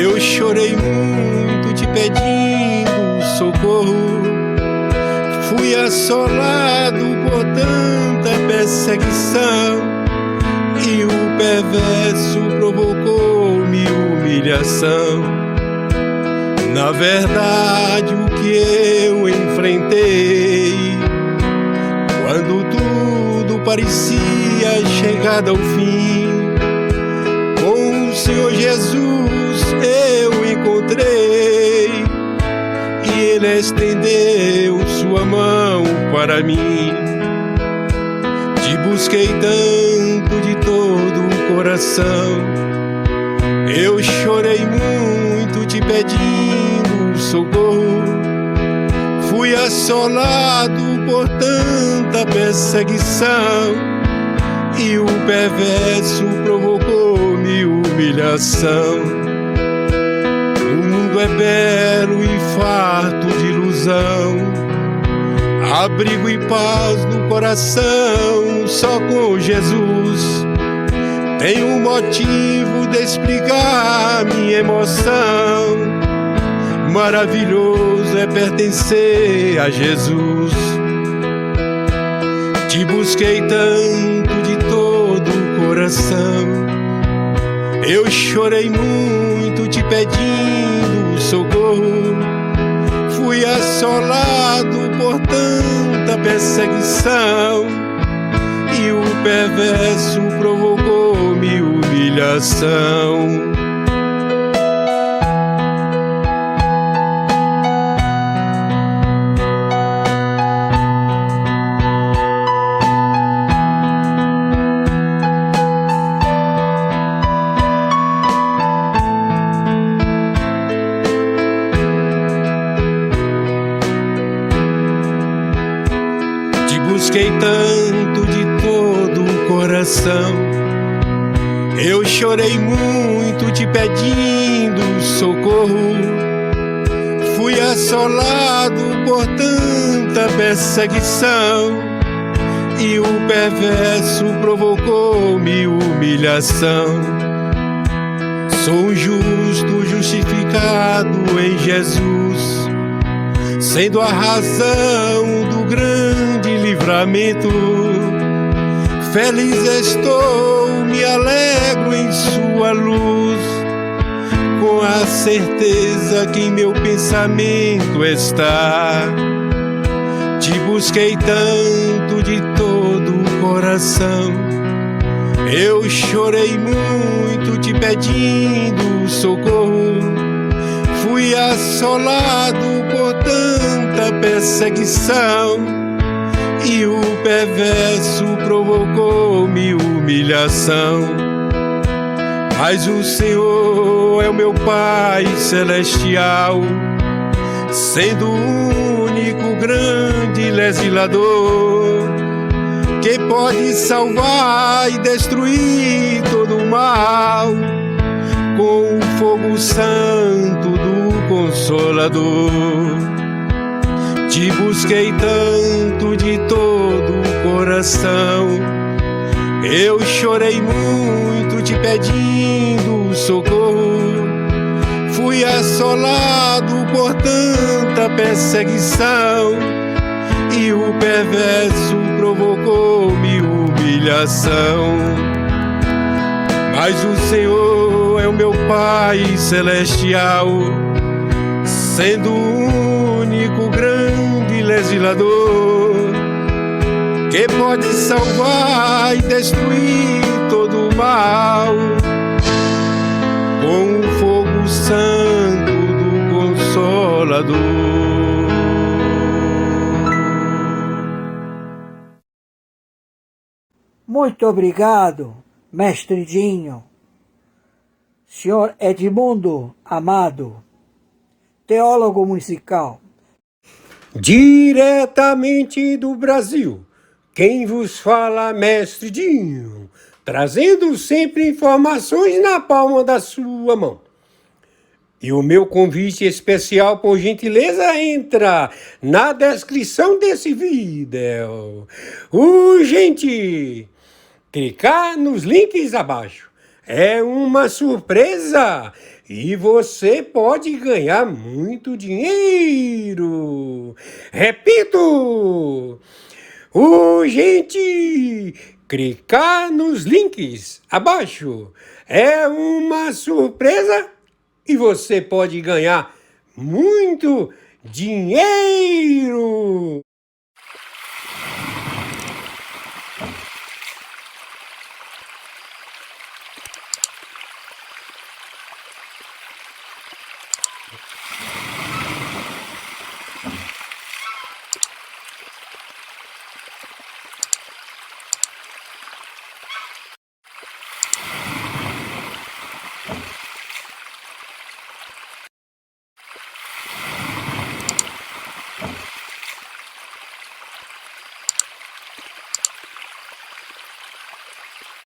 eu chorei muito te pedindo socorro. Fui assolado por tanta perseguição, e o perverso provocou-me humilhação. Na verdade, o que eu enfrentei, quando tudo parecia chegado ao fim, com o Senhor Jesus eu encontrei, e Ele estendeu sua mão para mim. Te busquei tanto de todo o coração, eu chorei muito te pedindo socorro. Fui assolado por tanta perseguição, e o perverso provocou-me humilhação. O mundo é belo e farto de ilusão, abrigo e paz no coração, só com Jesus tenho um motivo de explicar minha emoção. Maravilhoso é pertencer a Jesus. Te busquei tanto de todo o coração, eu chorei muito te pedindo socorro. Fui assolado por tanta perseguição, e o perverso provocou-me humilhação. Busquei tanto de todo o coração, eu chorei muito te pedindo socorro. Fui assolado por tanta perseguição, e o perverso provocou-me humilhação. Sou um justo justificado em Jesus, sendo a razão do grande livramento. Feliz estou, me alegro em sua luz, com a certeza que em meu pensamento está. Te busquei tanto de todo o coração, eu chorei muito te pedindo socorro. Fui assolado por tanta perseguição, e o perverso provocou-me humilhação. Mas o Senhor é o meu Pai celestial, sendo o único grande legislador, que pode salvar e destruir todo o mal, com o fogo santo do Consolador. Te busquei tanto de todo o coração, eu chorei muito te pedindo socorro. Fui assolado por tanta perseguição, e o perverso provocou-me humilhação. Mas o Senhor é o meu Pai celestial, sendo o único grande legislador, que pode salvar e destruir todo o mal, com o fogo santo do Consolador. Muito obrigado, mestre Dinho. Senhor Edmundo Amado, teólogo musical. Diretamente do Brasil, quem vos fala, mestre Dinho, trazendo sempre informações na palma da sua mão. E o meu convite especial, por gentileza, entra na descrição desse vídeo. Urgente! clicar nos links abaixo. É uma surpresa e você pode ganhar muito dinheiro. Repito, urgente, clicar nos links abaixo. É uma surpresa e você pode ganhar muito dinheiro.